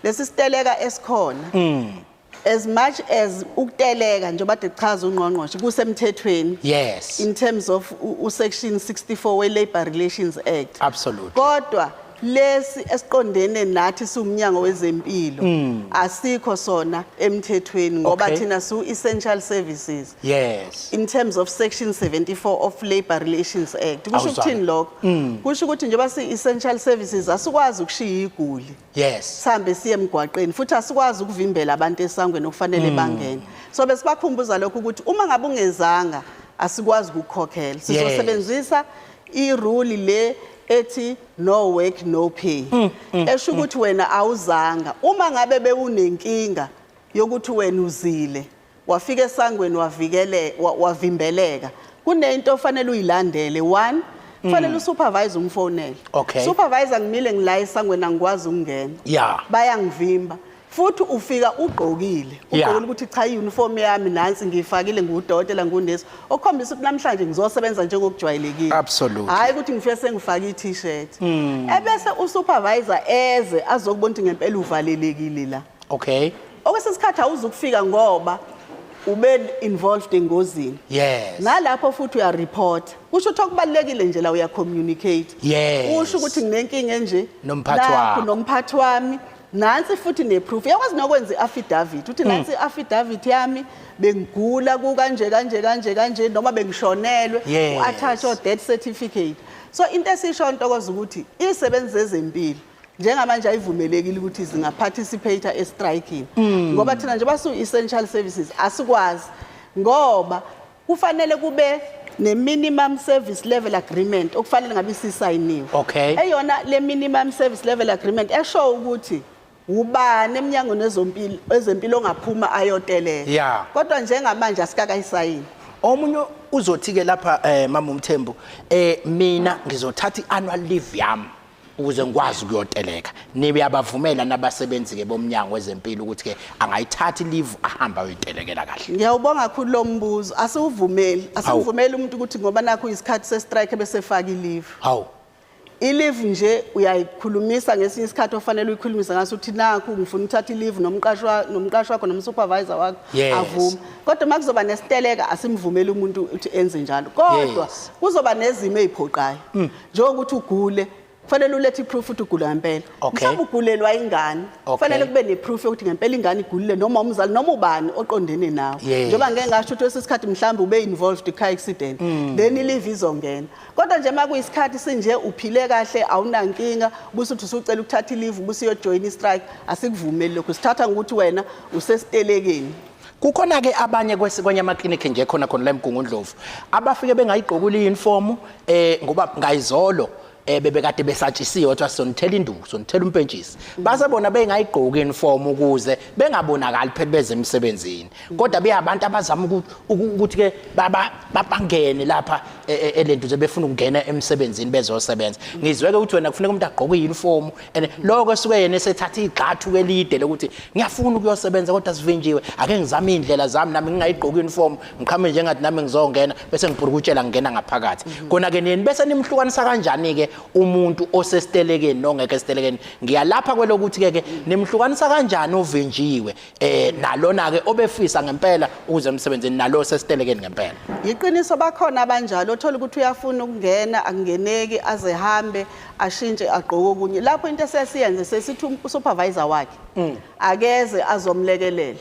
lesi siteleka esikhona as much as ukuteleka njengoba dechaza uNgqongqoshe kusemthethweni. Yes. In terms of section 64 we Labor Relations Act. Absolutely. Kodwa lesi esiqondene nathi siuMnyango wezeMpilo asikho sona emthethweni ngoba thina su essential services. Yes. In terms of section 74 of Labor Relations Act. Kusho ukuthini lokho? Kusho ukuthi njengoba si essential services asikwazi ukushiya iguli. Yes. Sambe siye emgwaqeni futhi asikwazi ukuvimbela abantu esangweni okufanele bangene. So besibakhumbuza lokho ukuthi uma ngabe ungezanga asikwazi ukukhokhela. Sizosebenzisa irule le ethi no work no pay. Esho ukuthi wena awuzanga. Uma ngabe bewunenkinga yokuthi wena uzile wafika esangweni wavimbeleka, kunento ofanele uyilandele. One, kufanele usupervisor umfonele. Supervisor ngimile ngila esangweni angikwazi ukungena. Bayangivimba. Futhi ufika ugqokile. Ugqokile ukuthi cha i-uniform yami nansi ngifakile ngudokotela ngunesi. Okukhombisa ukuthi namhlanje ngizosebenza njengokujwayelekile. Absolutely. Hayi ukuthi ngifike sengifaka i-t-shirt. Ebese usupervisor eze azokubona ukuthi ngempela uvalelekile la. Okwesikhathi awuzukufika ngoba ube involved engozini. Yes. Nalapho futhi uya report. Kusho ukuthi okubalekile nje la uya communicate. Yes. Kusho ukuthi nginenkinga nje nomphathi wami. Nansi futhi neproof. Yakwazi nokwenza i-affidavit. Uthi nansi i-affidavit yami bengigula kanje noma bengishonelwe u-attach o death certificate. So into esisho Ntokozo ukuthi isebenzi zezempilo njengamanje ayivumelekile ukuthi zingaparticipate e-striking ngoba thina nje basu essential services asikwazi ngoba kufanele kube ne-minimum service level agreement okufanele ngabe sisayiniwe. Eyona le minimum service level agreement esho ukuthi ubani eMnyangweni wezeMpilo ongaphuma ayoteleka. Kodwa njengamanje asikakayisayini. Omunye uzothi ke lapha mama Mthembu mina ngizothatha i-annual leave yami ukuze ngikwazi ukuyoteleka. Nibe abavumela nabasebenzi ke boMnyango wezeMpilo ukuthi ke angayithathi leave ahamba ayotelekela kahle. Ngiyawubonga kakhulu lo mbuzo. Asivumeli umuntu ukuthi ngoba nakho isikhathi se-strike bese faka i-leave. I-leave nje uyayikhulumisa ngesinye isikhathi ofanele uyikhulumisa ngaso uthi nakho ngifuna ukuthatha i-leave nomqashi wakho nomsupervisor wakho avuma. Kodwa makuzoba nesiteleka asimvumeli umuntu ukuthi enze njalo. Kodwa kuzoba nezimo eziphoqayo. Njengokuthi ugule kufanele ulethe iproof ukuthi ugula ngempela Okay. mhlawumbe ugulelwa ingane kufanele kube neproof yokuthi ngempela ingane igulile noma umzali noma ubani oqondene nawe Yes. njengoba ngeke ngasho ukuthi wesikhathi mhlawumbe ube involved car accident then ilive izongena kodwa nje makuyisikhathi sinje uphile kahle awunankinga ubusuthi usucela ukuthatha ilive ubusiyojoin istrike asikuvumeli lokho sithatha ngokuthi wena usesitelekeni. Kukhona ke abanye kwenye amaklinikhi nje khona la eMgungundlovu abafike bengayigqokula i-uniform ngoba ngayizolo bebekade besatshisiwe wathi sonithela induku sonithela umpentshisi base bona bengayigqoki uniform ukuze bengabonakali phela bezemsebenzini kodwa beyabantu abazama ukuthi ke bangene lapha elento nje befuna ukungena emsebenzini bezosebenza ngizwe ke ukuthi wena kufanele umuntu agqoke i-uniform and lokho suke yena esethatha igxathu elide lokuthi ngiyafuna ukuyosebenza kodwa sivinjiwe ake ngizame indlela zami nami ngingayigqoki i-uniform ngikhame njengathi nami ngizongena bese ngipurukutshela ngena ngaphakathi kona ke nini bese nimhlukanisa kanjani ke umuntu osesitelekeni nongeke esitelekeni ngiyalapha kwelokuthi ke nimhlukanisa kanjani ovinjiwe nalona ke obefisa ngempela ukuze emsebenzini nalo sesitelekeni ngempela Iqiniso bakhona abanjalo othola ukuthi uyafuna ukungena akungeneki aze hambe ashintshe agqoke okunye lapho into esesiyenze sesithi usupervisor wakhe akeze azomlekelela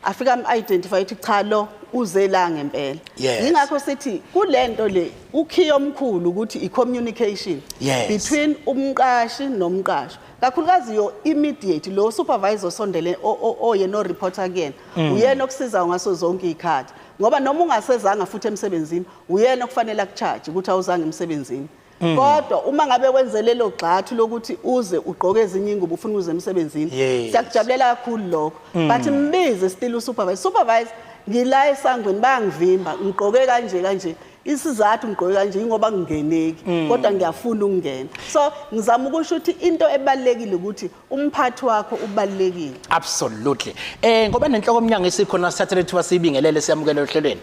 afika identify ukuthi cha lo uze la ngempela ingakho sithi kulento le ukhiyo omkhulu ukuthi i-communication between umqashi nomqashi kakhulukazi yo immediate lo supervisor sondele oyena reporter kuyena uyena okusiza ngaso zonke ikhathi ngoba noma ungasezanga futhi emsebenzini uyena okufanele akucharge ukuthi awuzange emsebenzini kodwa uma ngabe wenzelelo gxathu lokuthi uze ugqoke ezinye ingubo ufuna uze emsebenzini siyakujabulela kakhulu lokho but mbize still supervise ngila esangweni bayangivimba ngigqoke kanje isizathu ngigqoke kanje ingoba ngingeneki kodwa ngiyafuna ukungena so ngizama ukusho ukuthi into ebalekile ukuthi umphathi wakho ubalekile absolutely ngoba nenhloko omnyango esikhona sithathe lethu wasibingelele siyamukela ohlelweni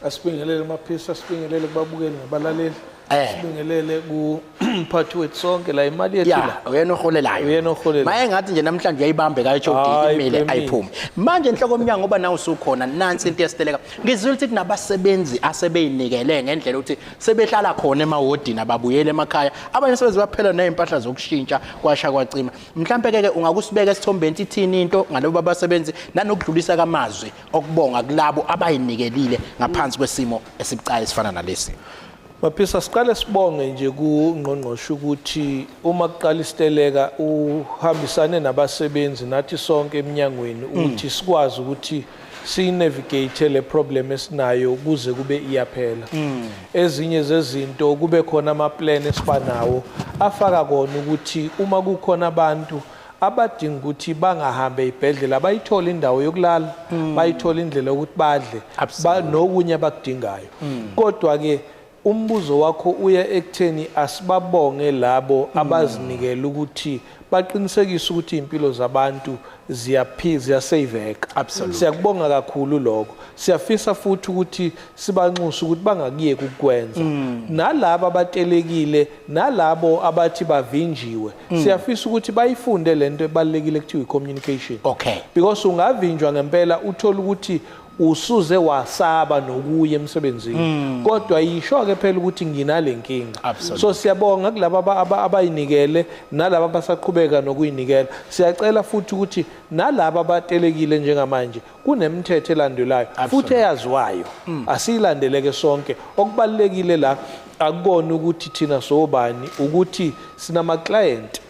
asibingelele maphisa asibingelele kubabukeli nabalaleli sibingelele kumphathi wethu sonke la imali yethu la uyena oholelayo maye ngathi nje namhlanje uyayibambe kayechodi email ayiphumi manje inhloko omnyango ngoba nawe usukhona nansi into yesiteleka ngizwile ukuthi kunabasebenzi asebeyinikele ngendlela ukuthi sebehlala khona emawodini ababuyele emakhaya abanye sebenzi baphela nezimpahla zokushintsha kwasha kwacima mhlambe ke ungakusibeka esithombeni ithini into ngalabo basebenzi nanokudlulisa kamazwi okubonga kulabo abayinikelile ngaphansi kwesimo esibucayi esifana nalesi maphisa siqale sibonge nje kuNgqongqoshe ukuthi uma kuqala isiteleka uhambisane nabasebenzi nathi sonke eMnyangweni ukuthi sikwazi ukuthi sinavigate le problem esinayo kuze kube iyaphela ezinye zezinto kube khona ama plan esifanawo afaka kona ukuthi uma kukhona abantu abadinga ukuthi bangahambe ibhedlela bayithola indawo yokulala bayithola indlela yokuthi badle nokunye abakudingayo kodwa ke umbuzo wakho uya ekutheni asibabonge labo abazinikela ukuthi baqinisekise ukuthi impilo zabantu ziyasaveka siyakubonga kakhulu lokho siyafisa futhi ukuthi sibanxusa ukuthi bangakuyeki ukukwenza nalabo abatelekile nalabo abathi bavinjiwe siyafisa ukuthi bayifunde lento ebalekile kuthiwa i-communication because ungavinjwa ngempela uthola ukuthi usuze wasaba nokuya emsebenzini kodwa yisho ke phela ukuthi nginale nkinga so siyabonga kulabo abayinikele nalabo abasaqhubeka nokuyinikela siyacela futhi ukuthi nalabo abatelekile njengamanje kunemithetho elandelayo futhi eyaziwayo asiyilandeleke sonke okubalekile la akubona ukuthi thina sobani ukuthi sinama client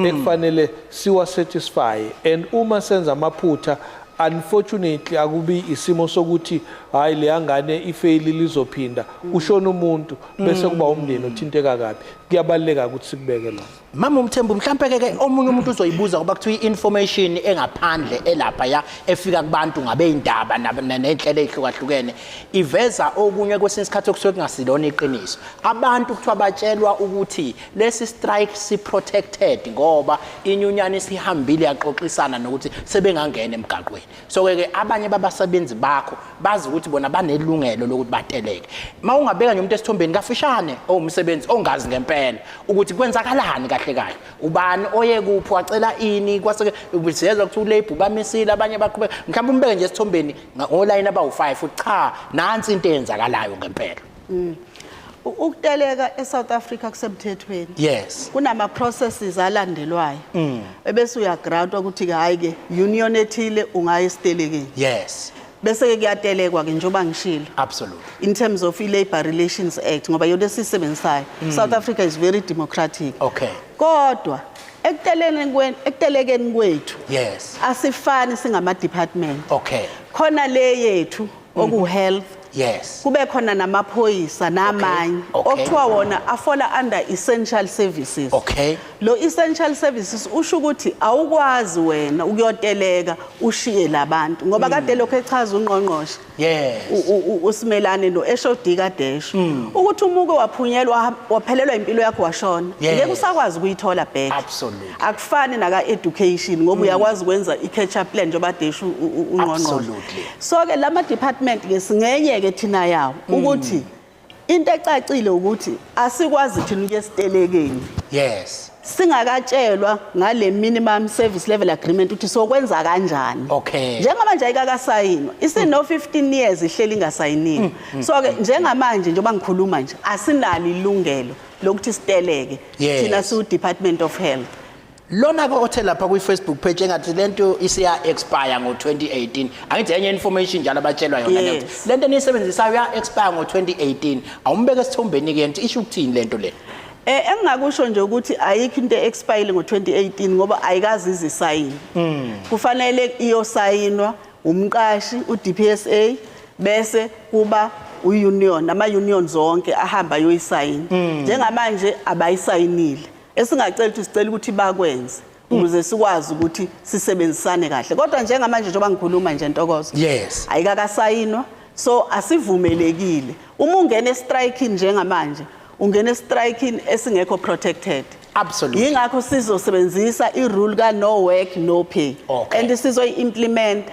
ekufanele siwa satisfy and uma senza amaphutha unfortunately akubi isimo sokuthi hayi leyangane ifaili lizophinda ushona umuntu bese kuba umndeni othinteka kabi kuyabaleka ukuthi sikubeke la Mama Mthembu mhlambe ke omunye umuntu uzoyibuza ngoba kuthiwa i-information engaphandle elapha ya efika kubantu ngabe indaba nenhlelo ezihlukahlukene iveza okunye kwesinye isikhathi okusuke kungasilona iqiniso abantu kuthiwa batshelwa ukuthi lesi strike si protected ngoba inyunyana isihambile yaxoxisana nokuthi sebengangena emgaqweni so ke abanye babasebenzi bakho bazi ukuthi bona banelungelo lokuthi bateleke mawungabeka nje umuntu esithombeni kafishane owumsebenzi ongazi ngempela ukuthi kwenzakalani kahle ubani oye kuphi wacela ini kwaseke ubisiyeza ukuthi ulabel bamisile abanye baqhubeka mhlawumbe umbeke nje esithombeni online abawu5 cha nansi into eyenzakalayo ngempela Ukuteleka eSouth Africa kusemthethweni. Yes. Kunama processes alandelwayo. Ebese uyagrantwa ukuthi ke hayi ke union ethile ungaya esitelekeni. Yes. Bese ke kuyatelekwa ke njoba ngishilo. Absolutely. In terms of i-Labour Relations Act ngoba yona esisebenzayo. South Africa is very democratic. Okay. Kodwa ekutelekeni kwethu. Yes. Asifani singama department. Okay. Khona le yethu oku health. Yes. Kube khona namaphoyisa namanye okuthiwa wona afola under essential services. Okay. Lo essential services usho ukuthi awukwazi wena ukuyoteleka ushiye labantu ngoba kade lokho echaza uNgqongqoshe. Yes. Usimelane no HOD kadesho ukuthi umuke waphunyelwa waphelelwa impilo yakho washona ngeke usakwazi ukuyithola back. Absolutely. Akufani naka education ngoba uyakwazi ukwenza i-catch up plan njengoba desho uNgqongqoshe. Absolutely. So ke lama department ke singenye ke thina yawo ukuthi into ecacile ukuthi asikwazi thina ukuye esitelekeni. Yes. Singakatshelwa ngale minimum service level agreement ukuthi sokwenza kanjani. Okay. Njengamanje ayikakasayinwa isino 15 years ihleli ingasayiniwe. So ke njengamanje njengoba ngikhuluma nje asinalo ilungelo lokuthi siteleke thina siu Department of Health. Lona ke othe lapha ku Facebook page engathi lento isiya expire ngo2018 angithi enye information njalo abatshelwa yona lento lento nisebenzisayo ya expire ngo2018 awumbeke sithombeni ke nti isho ukuthini lento le engingakusho nje ukuthi ayikho into expire ngo2018 ngoba ayikazi izisayini kufanele iyosayinwa umqashi uDPSA bese kuba uunion nama union zonke ahamba yoyisayina njengamanje abayisayinile esingacela ukuthi sicela ukuthi bakwenze ukuze sikwazi ukuthi sisebenzisane kahle kodwa njengamanje njengoba ngikhuluma nje Ntokozo yes ayikakasayinwa so asivumelekile uma ungena estrike njengamanje ungena estrike esingekho protected. Absolutely. Yingakho sizosebenzisa irule ka no work no pay and sizoyimplement.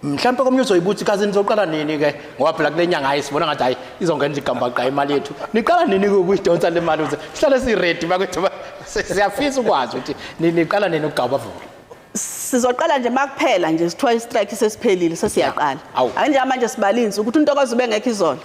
Mhlawumbe komnye uzoyibuthi kaze nizoqala nini ke ngoba phela kule nyanga ayisibona ngathi hayi izongena igamba qa imali yethu niqala nini ukuyidonsa le mali ukuze sihlale si ready bakwethu siyafisa ukwazi ukuthi niqala nini ukugaba vuka Sizoqala nje makuphela nje sithiwa istrike sesiphelile sesiyaqala anje manje sibalinzi ukuthi uNtokozo ubengekho izolo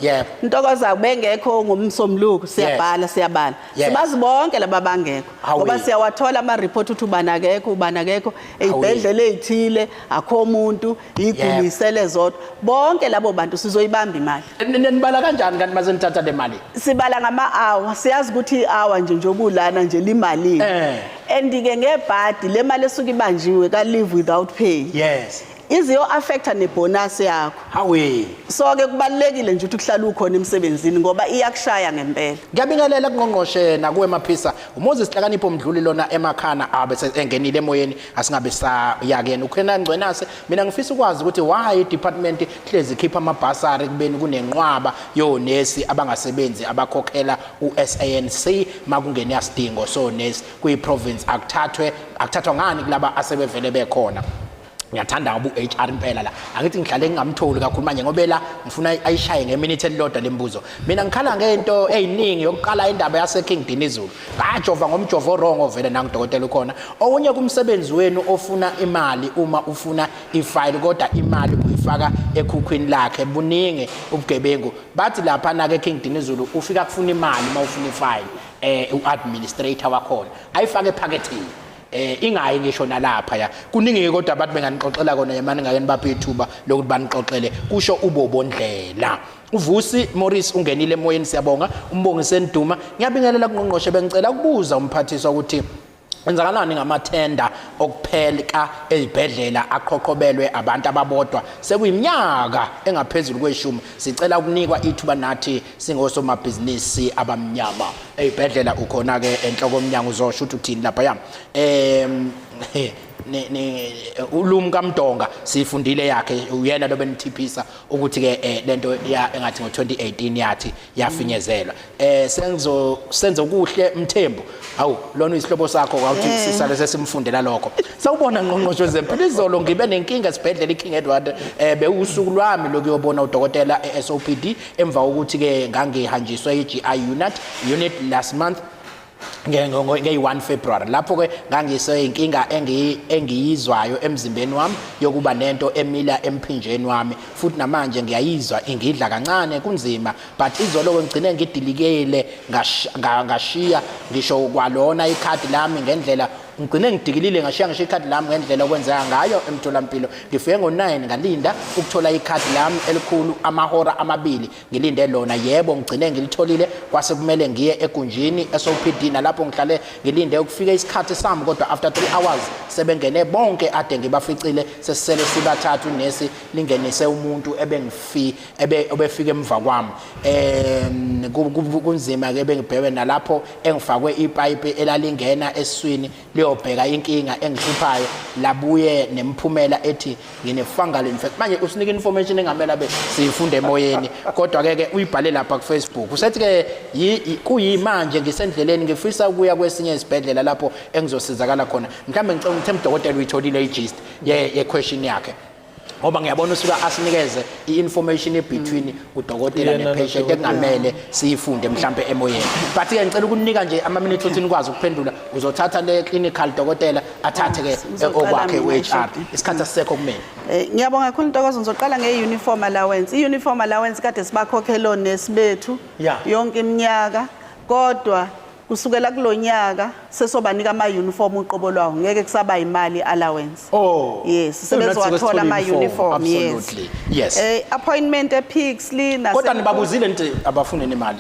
uNtokozo ubengekho ngomsomluko siyabhala sibazi bonke laba bangekho ngoba siyawathola ama report ukuthi ubanakekho ezibhedlela ezithile akho umuntu igulisele zodwa bonke labo bantu sizoyibamba imali nibala kanjani kanti maze nithatha le mali sibala ngama hour siyazi ukuthi i-hour nje njobulana nje limali and ke ngebhadi le mali esuka ibanjiwe ka leave without pay yes iziyo affecta nebonus yakho hawe so ke kubalekile nje ukuthi kuhlala ukhona emsebenzini ngoba iyakushaya ngempela ngiyabingelela kuNgqongqoshe nakuwe maphisa uMoses Hlakanipho Mdluli lona emakhana abese engenile emoyeni asingabe sayakena ukhena ngcwenase mina ngifisa ukwazi ukuthi why department hlezi khipha amabhasari kubeni kunenqwaba yonesi abangasebenzi abakhokhela uSANC makungene yasidingo so nesi kuyi province akuthathwa ngani kulaba asebevele bekhona ngiyathanda ngoba uHR impela la angithi ngihlale ngingamtholi kakhulu manje ngoba la ngifuna ayishaye ngeminute elilodwa lembuzo mina ngikhala ngento eziningi yokuqala indaba yase King Dinizulu ngajova ngomjovo wrong ovela nangidokotela ukhona okunye kumsebenzi wenu ofuna imali uma ufuna ifile kodwa imali uyifaka ekhukhwini lakhe buningi ubugebengu bathi lapha na ke King Dinizulu ufika kufuna imali uma ufuna ifile uadministrator wakhona ayifake ephakethini ingayi ngisho nalapha ya kuningi kodwa abantu benganixoxela kona yamani ngake nibaphe ithuba lokuthi banixoxele kusho ubobondlela uVusi Morris ungenile emoyeni siyabonga umbongise Nduma ngiyabingelela kuNgqongqoshe bengicela ukubuza umphathiswa ukuthi enzakalani ngamathenda okuphela ezibhedlela aqhoqhobelwe abantu ababodwa sekuyiminyaka engaphezulu kweshumi sicela ukunikwa ithuba nathi singosomabhizinisi abamnyama ezibhedlela ukhona ke enhloko yoMnyango uzosho ukuthi uthini lapha yami ulumka Mdonga sifundile yakhe uyena lo benithiphisa ukuthi ke lento engathi ngo2018 yathi yafinyezelwa senzo kuhle Mthembu awu lona isihlobo sakho awuthi sisale sesimfundela lokho sawubona Ngqongqoshe wezeMpilo izolo ngibe nenkinga esibhedlela iKing Edward bewusuku lwami lokuyobona udokotela eSOPD emva ukuthi ke ngangihanjiswa iGI unit last month nge-1 February lapho ke ngangise inkinga engiyizwayo emzimbeni wami yokuba nento emila emphinjeni wami futhi namanje ngiyayizwa ingidla kancane kunzima but izolo ngigcine ngidilikele ngashiya ngisho kwalona ikhadi lami ngendlela ngigcine ngidikilile ngashiya ngisho ikhadi lami ngendlela okwenzeka ngayo emtholampilo ngifike ngo9 ngalinda ukuthola ikhadi lami elikhulu amahora amabili ngilinde lona yebo ngigcine ngilitholile kwase kumele ngiye egunjini SOPD lapho ngihlale ngilinde ukufika isikhathi sami kodwa after 3 hours sebengene bonke ade ngibaficile sesisele sibathathu nesi lingenise umuntu ebefike emva kwami kunzima ke bengibhebe nalapho engifakwe ipipe elalingena esiswini liyobheka inkinga engihluphayo labuye nemphumela ethi ngine fungal infection manje usinika information engamela be siyifunde emoyeni kodwa ke uyibhale lapha ku Facebook usethi ke kuyimanje ngisendleleni ngifisa ukuya kwesinye isibhedlela lapho engizosizakala khona mhlambe ngicela Mthembu dokotela uyitholile igist ye question yakhe ngoba ngiyabona usuka asinikeze i-information between udokotela ne-patient ekungamele siyifunde mhlambe emoyeni but ke ngicela ukunika nje ama-minute ukuthi nikwazi ukuphendula uzothatha le clinical dokotela athathe ke okwakhe we-HR isikhathi asisekho kumina ngiyabonga kakhulu Ntokozo ngizoqala nge-uniform allowance i-uniform allowance kade sibakhokhela nesibethu yonke iminyaka kodwa kusukela kulonyaka sesobanika ama-uniform uqobo lwawo ngeke kusaba imali allowance yes sebezowathola ama-uniform yes appointment ePixley kodwa nibabuzile nje abafune nemali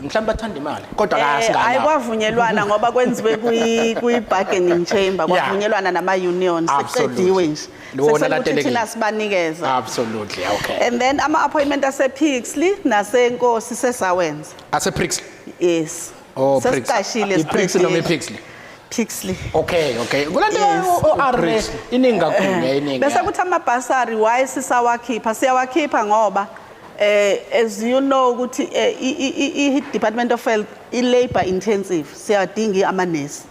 mhlawumbe bathanda imali kodwa kasingana ayikwavunyelwana ngoba kwenziwe kwi-bargaining chamber kwavunyelwana nama-union seqediwe nje sekuthi thina sibanikeza absolutely okay and then ama-appointment asePixley naseNkosi sesawenza asePixley yes sesiqashile Pixley okay kulanto OR iningi kakhulu iningi bese kuthi amabhasari why siyawakhipha ngoba as you know ukuthi i-Department of Health i-labor intensive siyadinga amanesi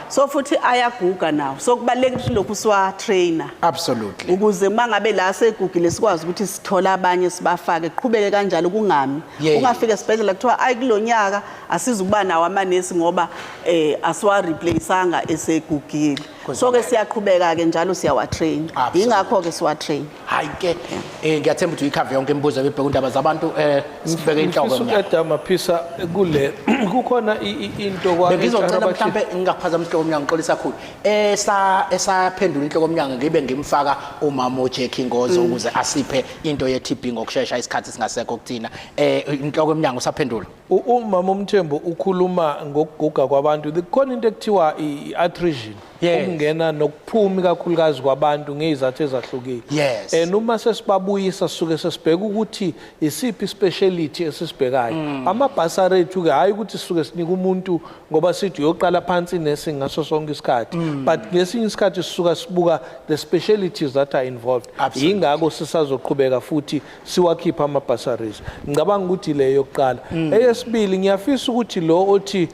so futhi ayaguga nawo so kubalekile ukuthi lokhu siwa trainer absolutely ukuze mangabe la segugile sikwazi ukuthi sithola abanye sibafake qhubeke kanjalo kungami ungafika esibhedlela kuthiwa ayikulonyaka asizukuba nawo amanesi ngoba asiwa replaceanga esegugile so ke siyaqhubeka ke njalo siyawa train ingakho ke siwa train hayi ke ngiyathemba ukuthi uyikhave yonke imibuzo ebheka undaba zabantu sibheke inhloko ngiyaqeda maphisa kule kukhona into ngizocela mhlambe ngingaphazamisa inhloko yoMnyango ngixolisa kakhulu esaphendula inhloko yoMnyango ngibe ngimfaka umama Jacqui Ngozo ukuze asiphe into ye-TB ngokusheshsha isikhathi singasekho kuthina inhloko yoMnyango usaphendula umama Mthembu ukhuluma ngokuguga kwabantu kukhona into ekuthiwa i-attrition ukungena nokuphuma kakhulukazi kwabantu ngezizathu ezahlukile noma sesibabuyisa sisuke sesibheka ukuthi isiphi speciality esisibhekayo amabhasari ethu ke hayi ukuthi sisuke sinika umuntu ngoba sithi uyoqala phansi nursing ngaso sonke isikhathi but ngesinye isikhathi sisuka sibuka the specialties that are involved ingakho sisazoqhubeka futhi siwakhipha amabhasaries ngicabanga ukuthi leyo yokuqala eyesibili ngiyafisa ukuthi lo othi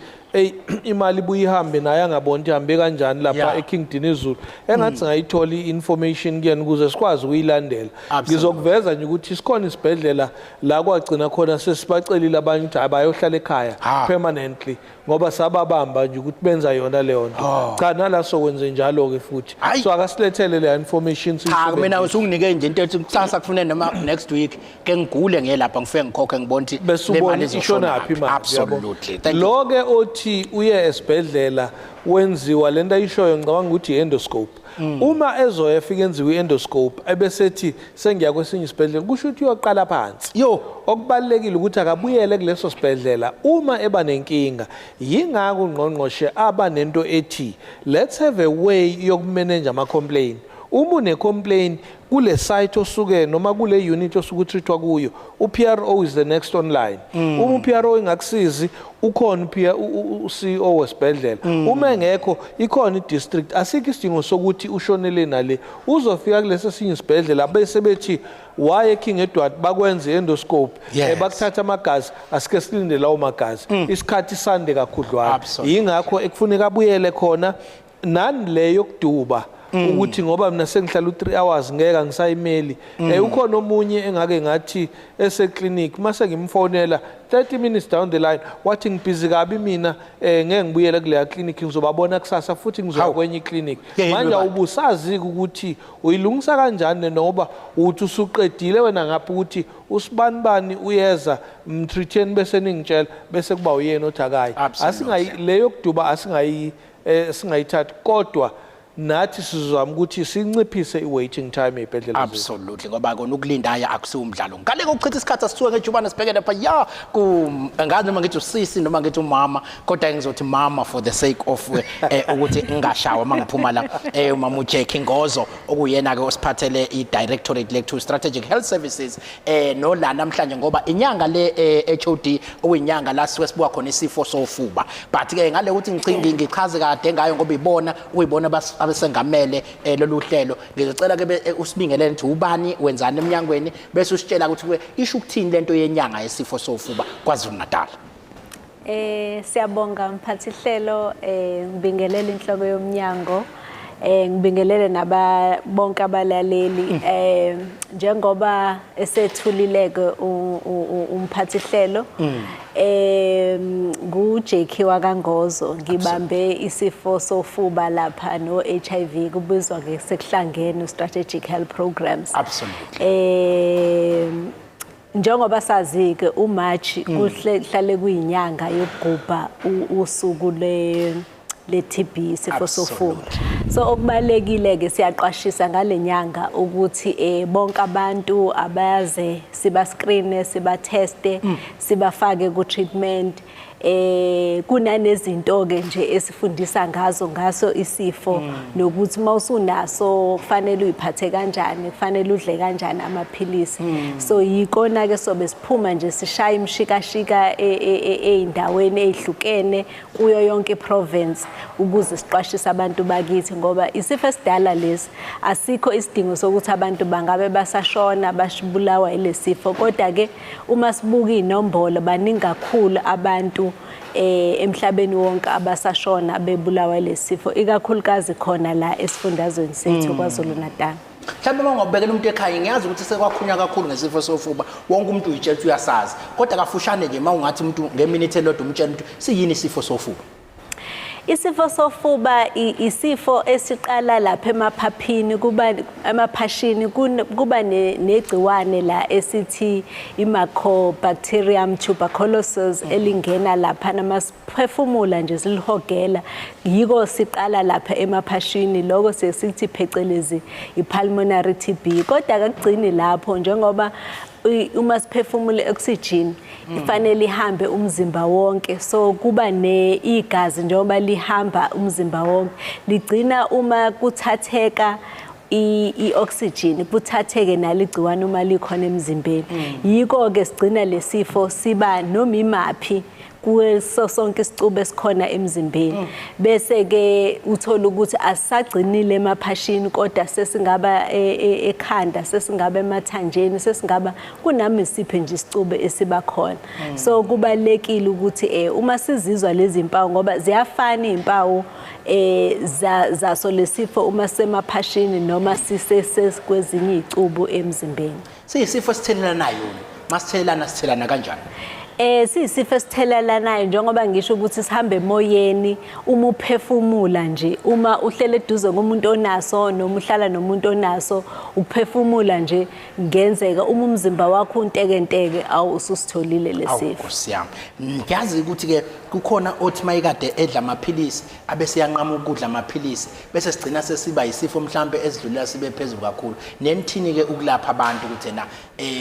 imali buyihambe naye angabona ihambe kanjani lapha eKingdon eZulu engathi ngayithola i-information kuyena ukuze sikwazi ukuyilandela ngizokuveza nje ukuthi sikhona isibhedlela la kwagcina khona sesibacelile abanye ukuthi abayohlala ekhaya permanently ngoba sababamba nje ukuthi benza yona leyo nto cha nala sokwenze njalo ke futhi so akasilethele le information mina usunginike nje into ethi kusasa kufanele noma next week ke ngigule ngiyelapha ngifike ngikhokhe ngibona ukuthi le mali ishona yaphi imali absolutely lo ke othi uye esibhedlela wenziwa lento ayishoyo ngicabanga ukuthi endoscope uma ezoyafika enziwe endoscope ebesethi sengiya kwesinye isibhedlela kusho ukuthi uyoqala phansi okubalekile ukuthi akabuyele kuleso sibhedlela uma eba nenkinga yingakho uNgqongqoshe aba nento ethi let's have a way yokumanage ama complaint uma une complaint kule site osuke noma kule unit osuke utrithwa kuyo uPRO is the next online uma uPRO engakusizi ukhona uCEO wesibhedlela uma engekho ikhona idistrict asikho isidingo sokuthi ushonele nale uzofika kulesi sinye isibhedlela bese bethi waye King Edward bakwenze endoscope bakuthatha amagazi asike silinde lawo magazi isikhathi sande kakhudlwana ingakho ekufuneka abuyele khona nani leyo yokuduba ukuthi ngoba mina sengihlala u3 hours ngeke ngisayimeli ukhona omunye engake ngathi ese-clinic mase ngimfonela 30 minutes down the line wathi ngibhizi kabi mina ngeke ngibuyele kuleya clinic ngizobabona kusasa futhi ngizoya kwenye iclinic manje awubusazi ukuthi uyilungisa kanjani noba uthi usuqedile wena ngapha ukuthi usibanibani uyeza mtreateni bese ningitshela bese kuba uyena othakayo asingayi leyo kuduba singayithatha kodwa nathi sizozama ukuthi sinciphise i-waiting time ezibhedlela absolutely ngoba kona ukulinda akusiwumdlalo ngale kokuchitha isikhathi asithuke ngejubana sibhekene lapha ngazi noma ngithi usisi noma ngithi umama kodwa ngizothi mama for the sake of ukuthi ngingashawa mangiphuma la umama uJacqui Ngozo okuyena ke osiphathele i-Directorate Lecture Strategic Health Services no la namhlanje ngoba inyanga le HOD okuyinyanga la sike sibuka khona isifo sofuba but ke ngale ukuthi ngichaze kade ngayo ngoba uyibona abesengamele lolu hlelo ngizocela ke usibingelele ukuthi ubani wenzani eMnyangweni bese usitshela ukuthi isho ukuthini lento yenyanga yesifo sofuba KwaZulu-Natal. Siyabonga mphathi hlelo ngibingelele inhloko yoMnyango ngibingelele bonke abalaleli njengoba esethulileke umphathi hlelo nguJacqui Ngozo ngibambe isifo sofuba lapha no HIV kubizwa ngesekuhlangene strategic health programs Absolutely. Njengoba sazi ke uMarch kuhlale kuyinyanga yokugubha usuku le-TB sifo sofuba so okubalekile ke siyaqashisa ngalenyanga ukuthi bonke abantu abaze siba screen siba teste sibafake ku treatment kunanezinto ke nje esifundisa ngaso isifo nokuthi mawusunaso kufanele uyiphathe kanjani kufanele udle kanjani amaphilisi so yikona ke sobe siphuma nje sishaya imshikashika eindaweni ezihlukene kuyo yonke province ukuze siqwashise abantu bakithi ngoba isifo esidala lesi asikho isidingo sokuthi abantu bangabe basashona bashibulawa ilesifo kodwa ke uma sibuka inombolo baningi kakhulu abantu emhlabeni wonke abasashona bebulawa lesifo ikakhulukazi khona la esifundazweni sethu KwaZulu-Natal. Mhlawumbe mangobekela umuntu ekhaya ngiyazi ukuthi sekwakhunywa kakhulu ngesifo sofuba wonke umuntu uyitshela ukuthi uyasazi kodwa kafushane nje mawungathi umuntu ngeminute elodwa umtshela ukuthi siyini isifo sofuba. Isifo sofuba isifo esiqala lapha emaphaphini emaphashini kuba negciwane la esithi i-Mycobacterium tuberculosis elingena lapha namasiphefumula nje silihogela yiko siqala lapha emaphashini lokho sesithi phecelezi i-pulmonary TB kodwa akugcini lapho njengoba uma siphefumula i-oxygen ifanele ihambe umzimba wonke so kuba igazi njengoba lihamba umzimba wonke ligcina uma kuthatheka i-oxygen kuthatheke naligciwane uma likhona emzimbeni yiko ke sigcina lesifo siba noma imaphi kuso sonke isicubu esikhona emzimbeni bese ke uthola ukuthi asagcinile emaphashini kodwa sesingaba ekhanda sesingaba emathanjeni sesingaba kunami isiphe nje isicubu esiba khona so kubalekile ukuthi uma sizizwa lezi impawu ngoba ziyafana izimpawu zaso lesifo uma semaphashini noma sisesezikwezinye izicubu emzimbeni Siyisifo sithelelanayo sithelelana kanjani? Siyisifo esithelelanayo njengoba ngisho ukuthi sihambe emoyeni uma uphefumula nje uma uhlele eduze komuntu onaso noma uhlala nomuntu onaso uphefumula nje ngenzeka uma umzimba wakho untekenteke awususitholile lesifo. Siyami ngiyazi ukuthi ke kukhona othi mayikade edla amaphilisi abese yanqama ukudla amaphilisi bese sigcina sesiba isifo mhlambe ezidlulela sibe phezulu kakhulu nenithini ke ukulapha abantu ukuthi na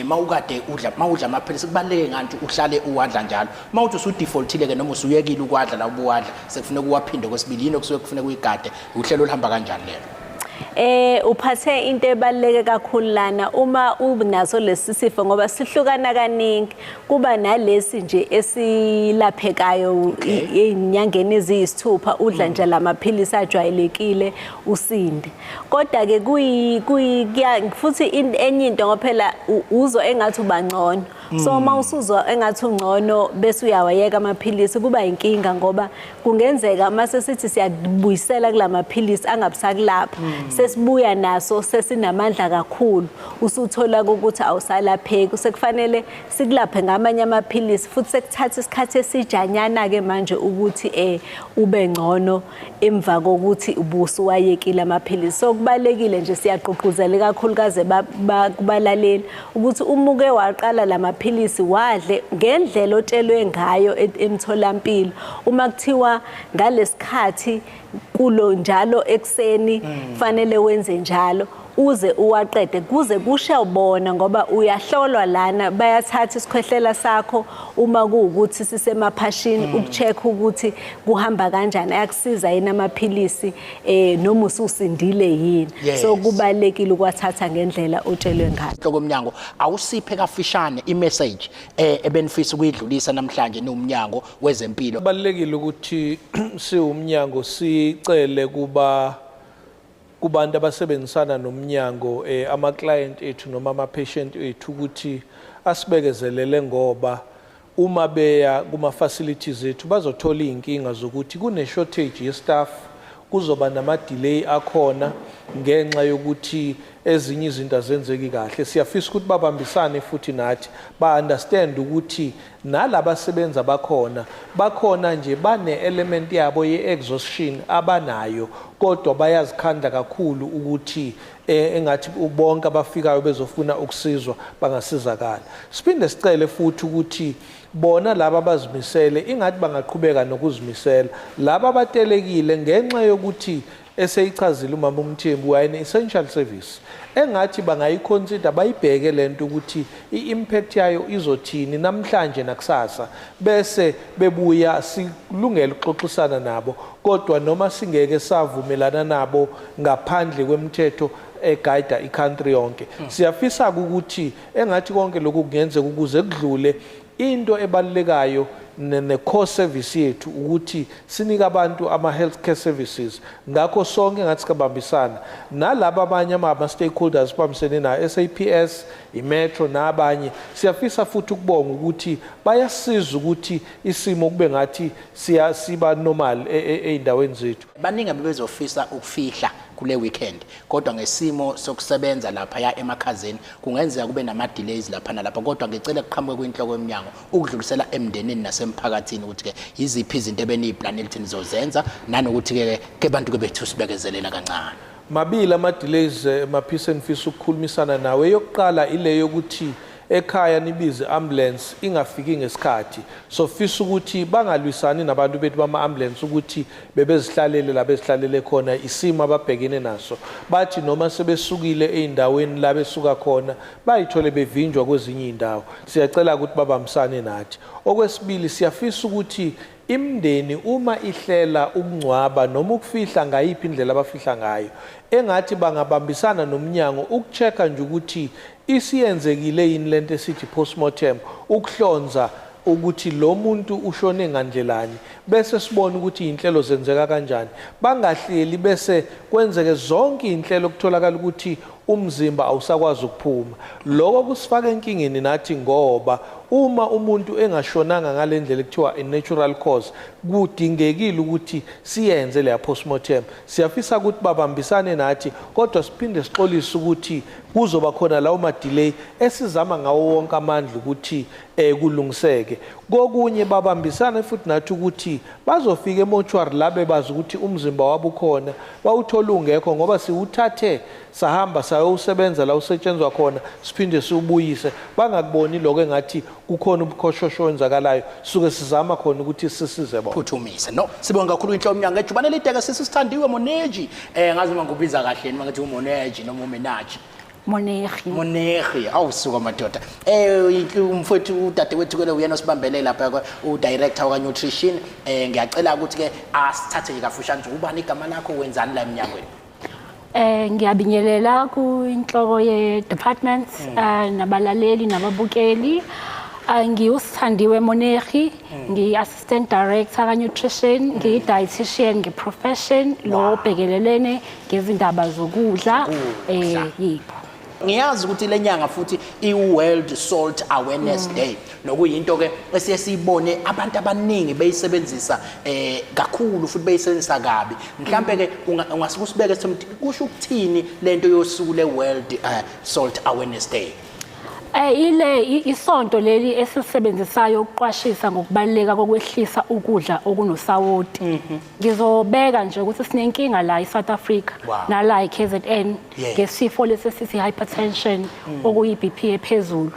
mawukade udla amaphilisi kubaleke ngathi uhlale uwadla njalo mawuthi usudefaultile ke noma usuyekile ukwadla la ubuwadla sekufuneka uwaphinde kwesibili yini okusuke kufuneka uyigade uhlelo olihamba kanjani lelo? Uphathe into ebaluleke kakhulu lana uma unaso lesi sifo ngoba sihlukana kaningi kuba nalesi nje esilaphekayo inyangeni eziyisithupha udla nje lamaphilisi ajwayelekile usinde kodwa ke futhi enye into ngophela uzo engathi ubangcono so uma usuzwa engathi ungcono bese uyawayeka amaphilisi kuba inkinga ngoba kungenzeka mase sithi siyabuyisela kulamaphilisi angabisakulapha sesibuya naso sesinamandla kakhulu usuthola ukuthi awusalapheki sekufanele sikulaphe ngamanye amaphilisi futhi sekuthatha isikhathi esijanyana ke manje ukuthi ube ngcono emva kokuthi ubuso wayekile amaphilisi so kubalekile nje siyaqhuquzela kakhulukaze kubalaleli ukuthi umuke waqala lamaphilisi wadle ngendlela otshelwe ngayo emtholampilo uma kuthiwa ngalesikhathi kulo njalo ekseni kufanele wenze njalo uze uwaqede kuze kushe ubona ngoba uyahlolwa lana bayathatha isikhwehlela sakho uma kuukuthi sisemaphashini ukucheck ukuthi kuhamba kanjani ayakusiza yini amaphilisi noma ususindile yini so kubalekile ukwathatha ngendlela otshelwe ngayo loMnyango awusiphe kafishane imessage ebenifisa ukuyidlulisa namhlanje noMnyango wezeMpilo kubalekile ukuthi siwuMnyango sicele kubantu abasebenzisana noMnyango ama client ethu noma ama patient ethu ukuthi asibekezelele ngoba uma beya kuma facilities ethu bazothola inkinga zokuthi kune shortage ye staff kuzoba nama delay akhona ngenxa yokuthi ezinye izinto azenzeki kahle siyafisa ukuthi babambisane futhi nathi ba understand ukuthi nalabo asebenza bakhona nje bane element yabo ye exhaustion abanayo kodwa bayazikhandla kakhulu ukuthi engathi bonke abafikayo bezofuna ukusizwa bangasizakala siphinde sicele futhi ukuthi bona laba abazimisele ingathi bangaqhubeka nokuzimisela laba abatelekile ngenxa yokuthi eseyichazile umama uMthembu wayene essential service engathi bangayiconsider bayibheke lento ukuthi iimpact yayo izothini namhlanje nakusasa bese bebuya silungele ukuxoxisana nabo kodwa noma singeke savumelana nabo ngaphandle kwemithetho eguide icountry yonke siyafisa ukuthi engathi konke lokhu kungenzeka ukuze kudlule into ebalulekayo ne-core service yethu ukuthi sinika abantu ama-healthcare services ngakho sonke ngathi sikabambisana nalabo abanye ama-stakeholders bambisene na SAPS, imetro nabanye siyafisa futhi ukubonga ukuthi bayasiza ukuthi isimo kube ngathi siba normal ey'ndaweni zethu baningi bezofisa ukufihla kule weekend kodwa ngesimo sokusebenza lapha ya emakhazeni kungenzeka kube nama delays lapha nalapha kodwa ngicela kuqhamuke kwinhloko yomnyango ukudlulisela emndenini nasemphakathini ukuthi ke iziphi izinto ebeniyiplanele ukuthi nizozenza nanokuthi ke abantu bethu sibekezelela kancane mabili ama delays maphisa ngifisa ukukhulumisana nawe yokuqala ile yokuthi ekhaya nibize ambulance ingafiki ngesikhathi so fisa ukuthi bangalwisani nabantu bethu bama ambulance ukuthi bebezihlalele la bezihlalele khona isimo ababhekene naso bathi noma sebesukile eindaweni la besuka khona bayithole bevinjwa kwezinye indawo siyacela ukuthi babambisane nathi okwesibili siyafisa ukuthi imndeni uma ihlela ukungcwaba noma ukufihla ngayiphi indlela abafihla ngayo engathi bangabambisana noMnyango ukuchecka nje ukuthi isiyenzekile yini lento esithi postmortem ukuhlonza ukuthi lo muntu ushone ngandlelani bese sibona ukuthi inhlelo zenzeka kanjani bangahleli bese kwenzeke zonke inhlelo kutholakala ukuthi umzimba awusakwazi ukuphuma lokho kusifaka enkingeni nathi ngoba uma umuntu engashonanga ngalendlela ekuthiwa a natural cause kudingekile ukuthi siyenze le postmortem siyafisa ukuthi babambisane nathi kodwa siphinde sixolise ukuthi kuzoba khona lawo ma delay esizama ngawo wonke amandla ukuthi kulungiseke kokunye babambisane futhi nathi ukuthi bazofika emotuary labe bazi ukuthi umzimba wabo ukhona bawuthola ungekho ngoba siwuthathe sahamba sayowusebenza la usetshenzwa khona siphinde siubuyise bangakuboni lokho engathi kukhona ubukhoshosho wenzakalayo suke sizama khona ukuthi sisize bona phuthumise no sibonga kakhulu inhloko yomnyango ejubane lideke Sithandiwe Monegi ngazi uma ngubiza kahle noma ngathi uMonegi noma uMenaji Monegi awusuka madoda umfowethu udadewethu kwele uyena osibambele lapha udirector wa nutrition ngiyacela ukuthi ke asithathe nje kafushane nje ubani igama lakho wenzani la eMnyangweni ngiyabingelela ku inhloko ye department nabalaleli nababukeli ngiuSithandiwe Monegi ngi-assistant director ka nutrition ngi-dietitian ngi-profession lo bhekelelene ngezindaba zokudla yibo Ngiyazi ukuthi lenyanga futhi i-World Salt Awareness Day nokuyinto ke esiye siyibone abantu abaningi beyisebenzisa kakhulu futhi beyisebenzisa kabi. Mhlambe ke ungasibeka sithi kusho ukuthini lento yosuku le-World Salt Awareness Day? Isonto leli esisebenzisayo ukuqwashisa ngokubaleka kokwehlisa ukudla okunosawoti. Ngizobeka nje ukuthi sinenkinga la eSouth Africa nala eKZN ngesifo lesisithi hypertension okuyi-BP ephezulu.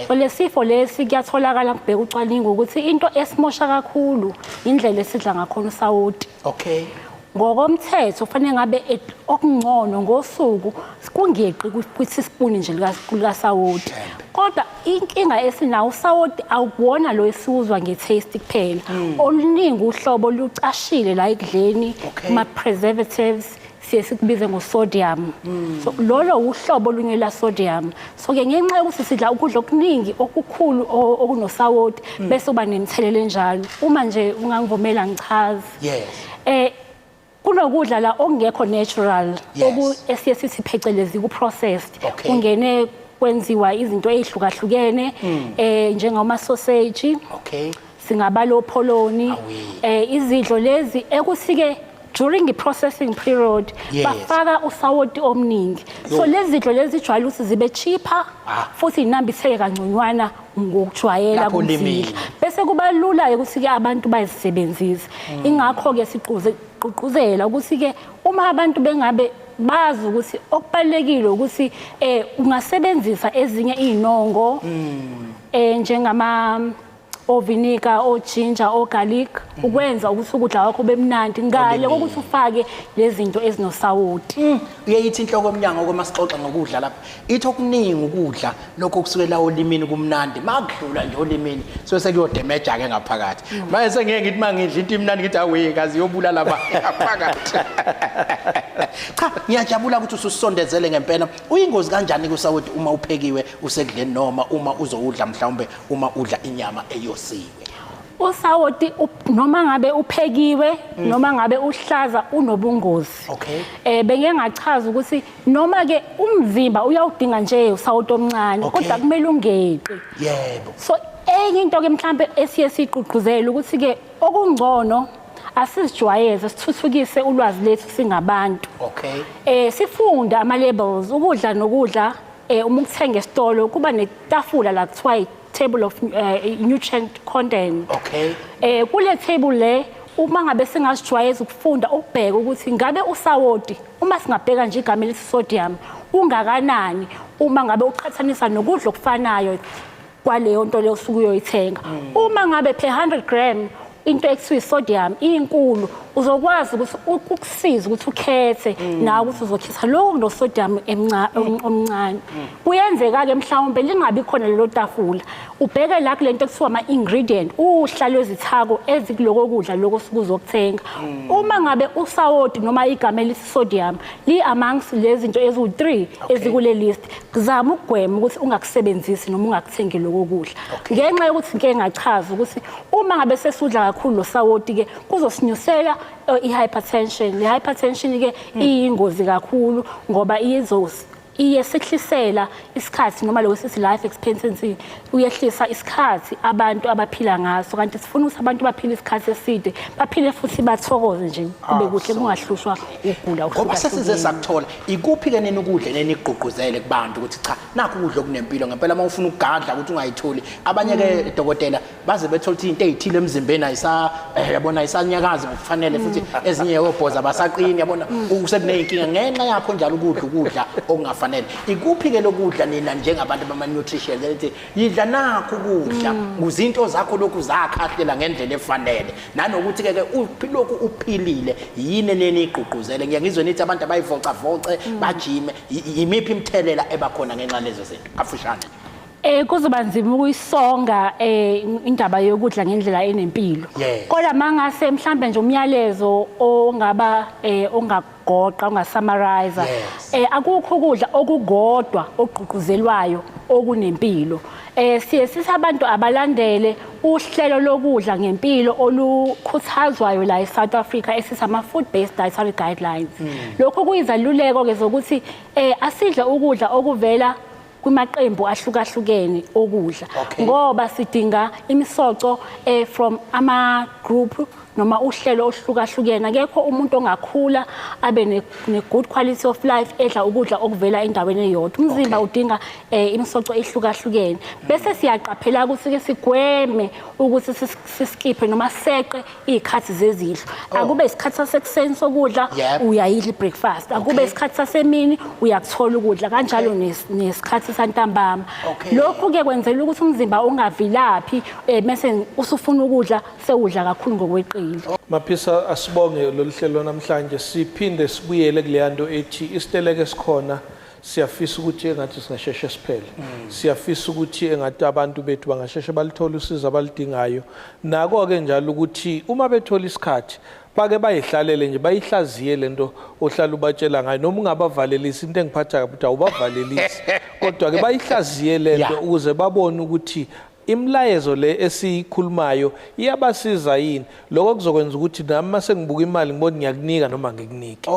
So lesifo lesi kuyatholakala kubheka ucwaningo ukuthi into esimosha kakhulu indlela esidla ngakhona usawoti. Ngokomthetho kufanele ngabe okungcono ngosuku kungeqi kwisipuni nje likasawoti. Kodwa inkinga esinawo usawoti awubona lo esiuzwa nge-taste kuphela. Oluningi uhlobo lucashile la ekudleni ama-preservatives siye sikubize ngo-sodium. So lolo uhlobo olunye la sodium. So ke ngenxa yokuthi sidla ukudla okuningi okukhulu okunosawoti bese uba nemthelelo enjalo. Uma nje ungangivumela ngichaze. Kunokudla la okungekho natural esiye sithi phecelezi ku-processed. Kungene kwenziwa izinto ezihlukahlukene njengama sausage, singabala opholoni, izidlo lezi ekusike during the processing period bafaka usawoti omningi. So lezi zidlo lezi jwayele ukuthi zibe cheaper futhi inambitheke kangconywana ngokujwayela kumzimba. Bese kuba lula ukuthi ke abantu bayisebenzise. Ingakho ke siqugquzela ukuthi ke uma abantu bengabe bazi ukuthi okubalekile ukuthi ungasebenzisa ezinye izinongo njengama ovinika, ojinja, ogarlic ukwenza ukuthi ukudla kwakho bemnandi ngale ukuthi ufake lezi zinto ezinosawoti. Uyayithi inhloko yoMnyango komasixoxa ngokudla lapha. Ithi okuningi ukudla lokho kusukela olimini kumnandi makudlula nje olimini so sekuyodemeja ke ngaphakathi. Manje sengeke ngithi mangidla into imnandi ngithi awe kazi yobulala ngaphakathi. Cha, ngiyajabula ukuthi ususondezele ngempela. Uyingozi kanjani kusawoti uma uphekiwe usekudleni noma uma uzowudla mhlawumbe uma udla inyama eyosiwe? Usawoti noma ngabe uphekiwe noma ngabe uhlaza unobungozi. Benge ngachaza ukuthi noma ke umzimba uyawudinga nje usawoti omncane kodwa kumele ungeqi. So enye into ke mhlambe esiye siqugquzela ukuthi ke okungcono asizijwayeze sithuthukise ulwazi lethu singabantu. Sifunda ama labels ukudla nokudla uma ukuthenga esitolo kuba netafula la kuthiwa table of nutrient content. Kule table le uma ngabe singazijwayeza ukufunda ukubheka ukuthi ngabe usawoti uma singabheka nje igama elithi sodium ungakanani uma ngabe uqhathanisa nokudla okufanayo kwaleyo nto leyo usuku uyoyithenga. Uma ngabe per 100 gram into ekuthiwa sodium inkulu uzokwazi ukuthi ukusiza ukuthi ukhethe nawe ukuthi uzokhetha lokho no sodium omncane. Kuyenzeka ke mhlawumbe lingabi khona lelo tafula ubheke la kulento ekuthiwa ama ingredient uhla lwezithako ezikuloko kudla lokho sikuzokuthenga. Uma ngabe usawoti noma igama elithi sodium li amongst lezi zinto eziwu3 ezikule list kuzama ukugwema ukuthi ungakusebenzisi noma ungakuthengi lokho kudla. Ngenxa yokuthi ngeke ngachaza ukuthi uma ngabe sesudla kakhulu losawoti ke kuzosinyusela i-hypertension. Le-hypertension ke iyingozi kakhulu ngoba iyesehlisela isikhathi noma lokho sithi life expectancy uyehlisa isikhathi abantu abaphila ngaso kanti sifuna ukuthi abantu baphile isikhathi eside baphile futhi bathokoze nje kube kuhle kungahlushwa ukugula ngoba sesize sakuthola ikuphi ke neni ukudla neni igqugquzele kubantu ukuthi cha nakho ukudla okunempilo ngempela uma ufuna ukugadla ukuthi ungayitholi abanye ke dokotela baze bethola into ezithile emzimbeni yabona ayisanyakazi ngokufanele futhi ezinye yobhoza basaqini yabona usekuneyinkinga ngenxa yakho njalo ukudla okungafanele. Ikuphi ke lokudla nina njengabantu bama nutrition lethi yidla nakho ukudla nguzinto zakho lokhu zakhahlela ngendlela efanele nanokuthi ke lokhu uphilile yini neni igqugquzele ngiyangizwe nithi abantu abayivoca voce bajime yimiphi imthelela ebakhona ngenxa lezo zinto kafushane? Kuzoba nzima ukuyisonga indaba yokudla ngendlela enempilo. Kodwa mangase mhlambe nje umyalezo ongaba ongagoqa ongasummarize akukho ukudla okugodwa ogqugquzelwayo okunempilo. siye sithi abantu abalandele uhlelo lokudla ngempilo olukhuthazwayo la eSouth Africa esithi ama-food based dietary guidelines. Lokho kuyizaluleko ke zokuthi asidle ukudla okuvela kwimaqembu ahlukahlukene okudla ngoba sidinga imisoco from ama group noma uhlelo ohlukahlukene. Akekho umuntu ongakhula abe ne good quality of life edla ukudla okuvela endaweni eyodwa. Umzimba udinga imisoco ehlukahlukene. Bese siyaqaphela ukuthi ke sigweme ukuthi siskiphe noma seqe izikhathi zezidlo. Akube isikhathi sasekuseni sokudla uyayidla ibreakfast. Akube isikhathi sasemini uyakuthola ukudla kanjalo nesikhathi santambama. Lokho ke kwenzela ukuthi umzimba ungavilaphi bese usufuna ukudla sewudla kakhulu ngokweqile. Maphisa asibonge lolu hlelo namhlanje siphinde sibuyele kuleya nto ethi isiteleka esikhona siyafisa ukuthi engathi singasheshe siphele. Siyafisa ukuthi engathi abantu bethu bangasheshe balithola usizo abalidingayo. Nako ke njalo ukuthi uma bethola isikhathi bake bayihlalele nje bayihlaziye lento ohlala ubatshela ngayo noma ungabavalelisi into engiphatha kabuthi awubavalelisi kodwa ke bayihlaziye lento ukuze babone ukuthi imlayezo le esikhulumayo iyabasiza yini lokho kuzokwenza ukuthi nami mase ngibuka imali ngibona ngiyakunika noma ngikunike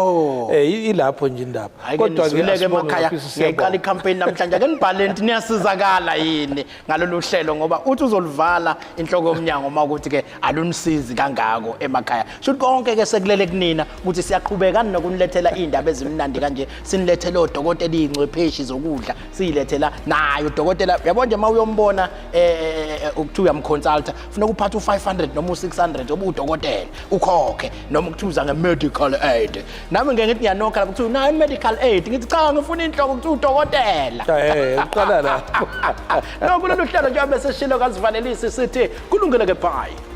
ilapho nje indaba kodwa ke emakhaya ngiqala icampaign namhlanje ake nibhale into niyasizakala yini ngalolu hlelo ngoba uthi uzolivala inhloko yoMnyango makuthi ke alunisizi kangako emakhaya shothi konke ke sekulele kunina ukuthi siyaqhubeka nokunilethela indaba ezimnandi kanje sinilethele odokotela izingcwepheshi zokudla siyilethela nayo udokotela yabona nje mawuyombona ukuthiwa uyamconsulta funeka uphathe u500 noma u600 obu udokotela ukhokhe noma ukuthuza ngemedical aid nami ngeke ngithi ngiyanokha la kuthiwa nayo medical aid ngithi cha ngifuna inhloko kuthiwa udokotela uqala la no kulolu hlelo njengoba sesishilo kazivalelisi sithi kulungile ke bye.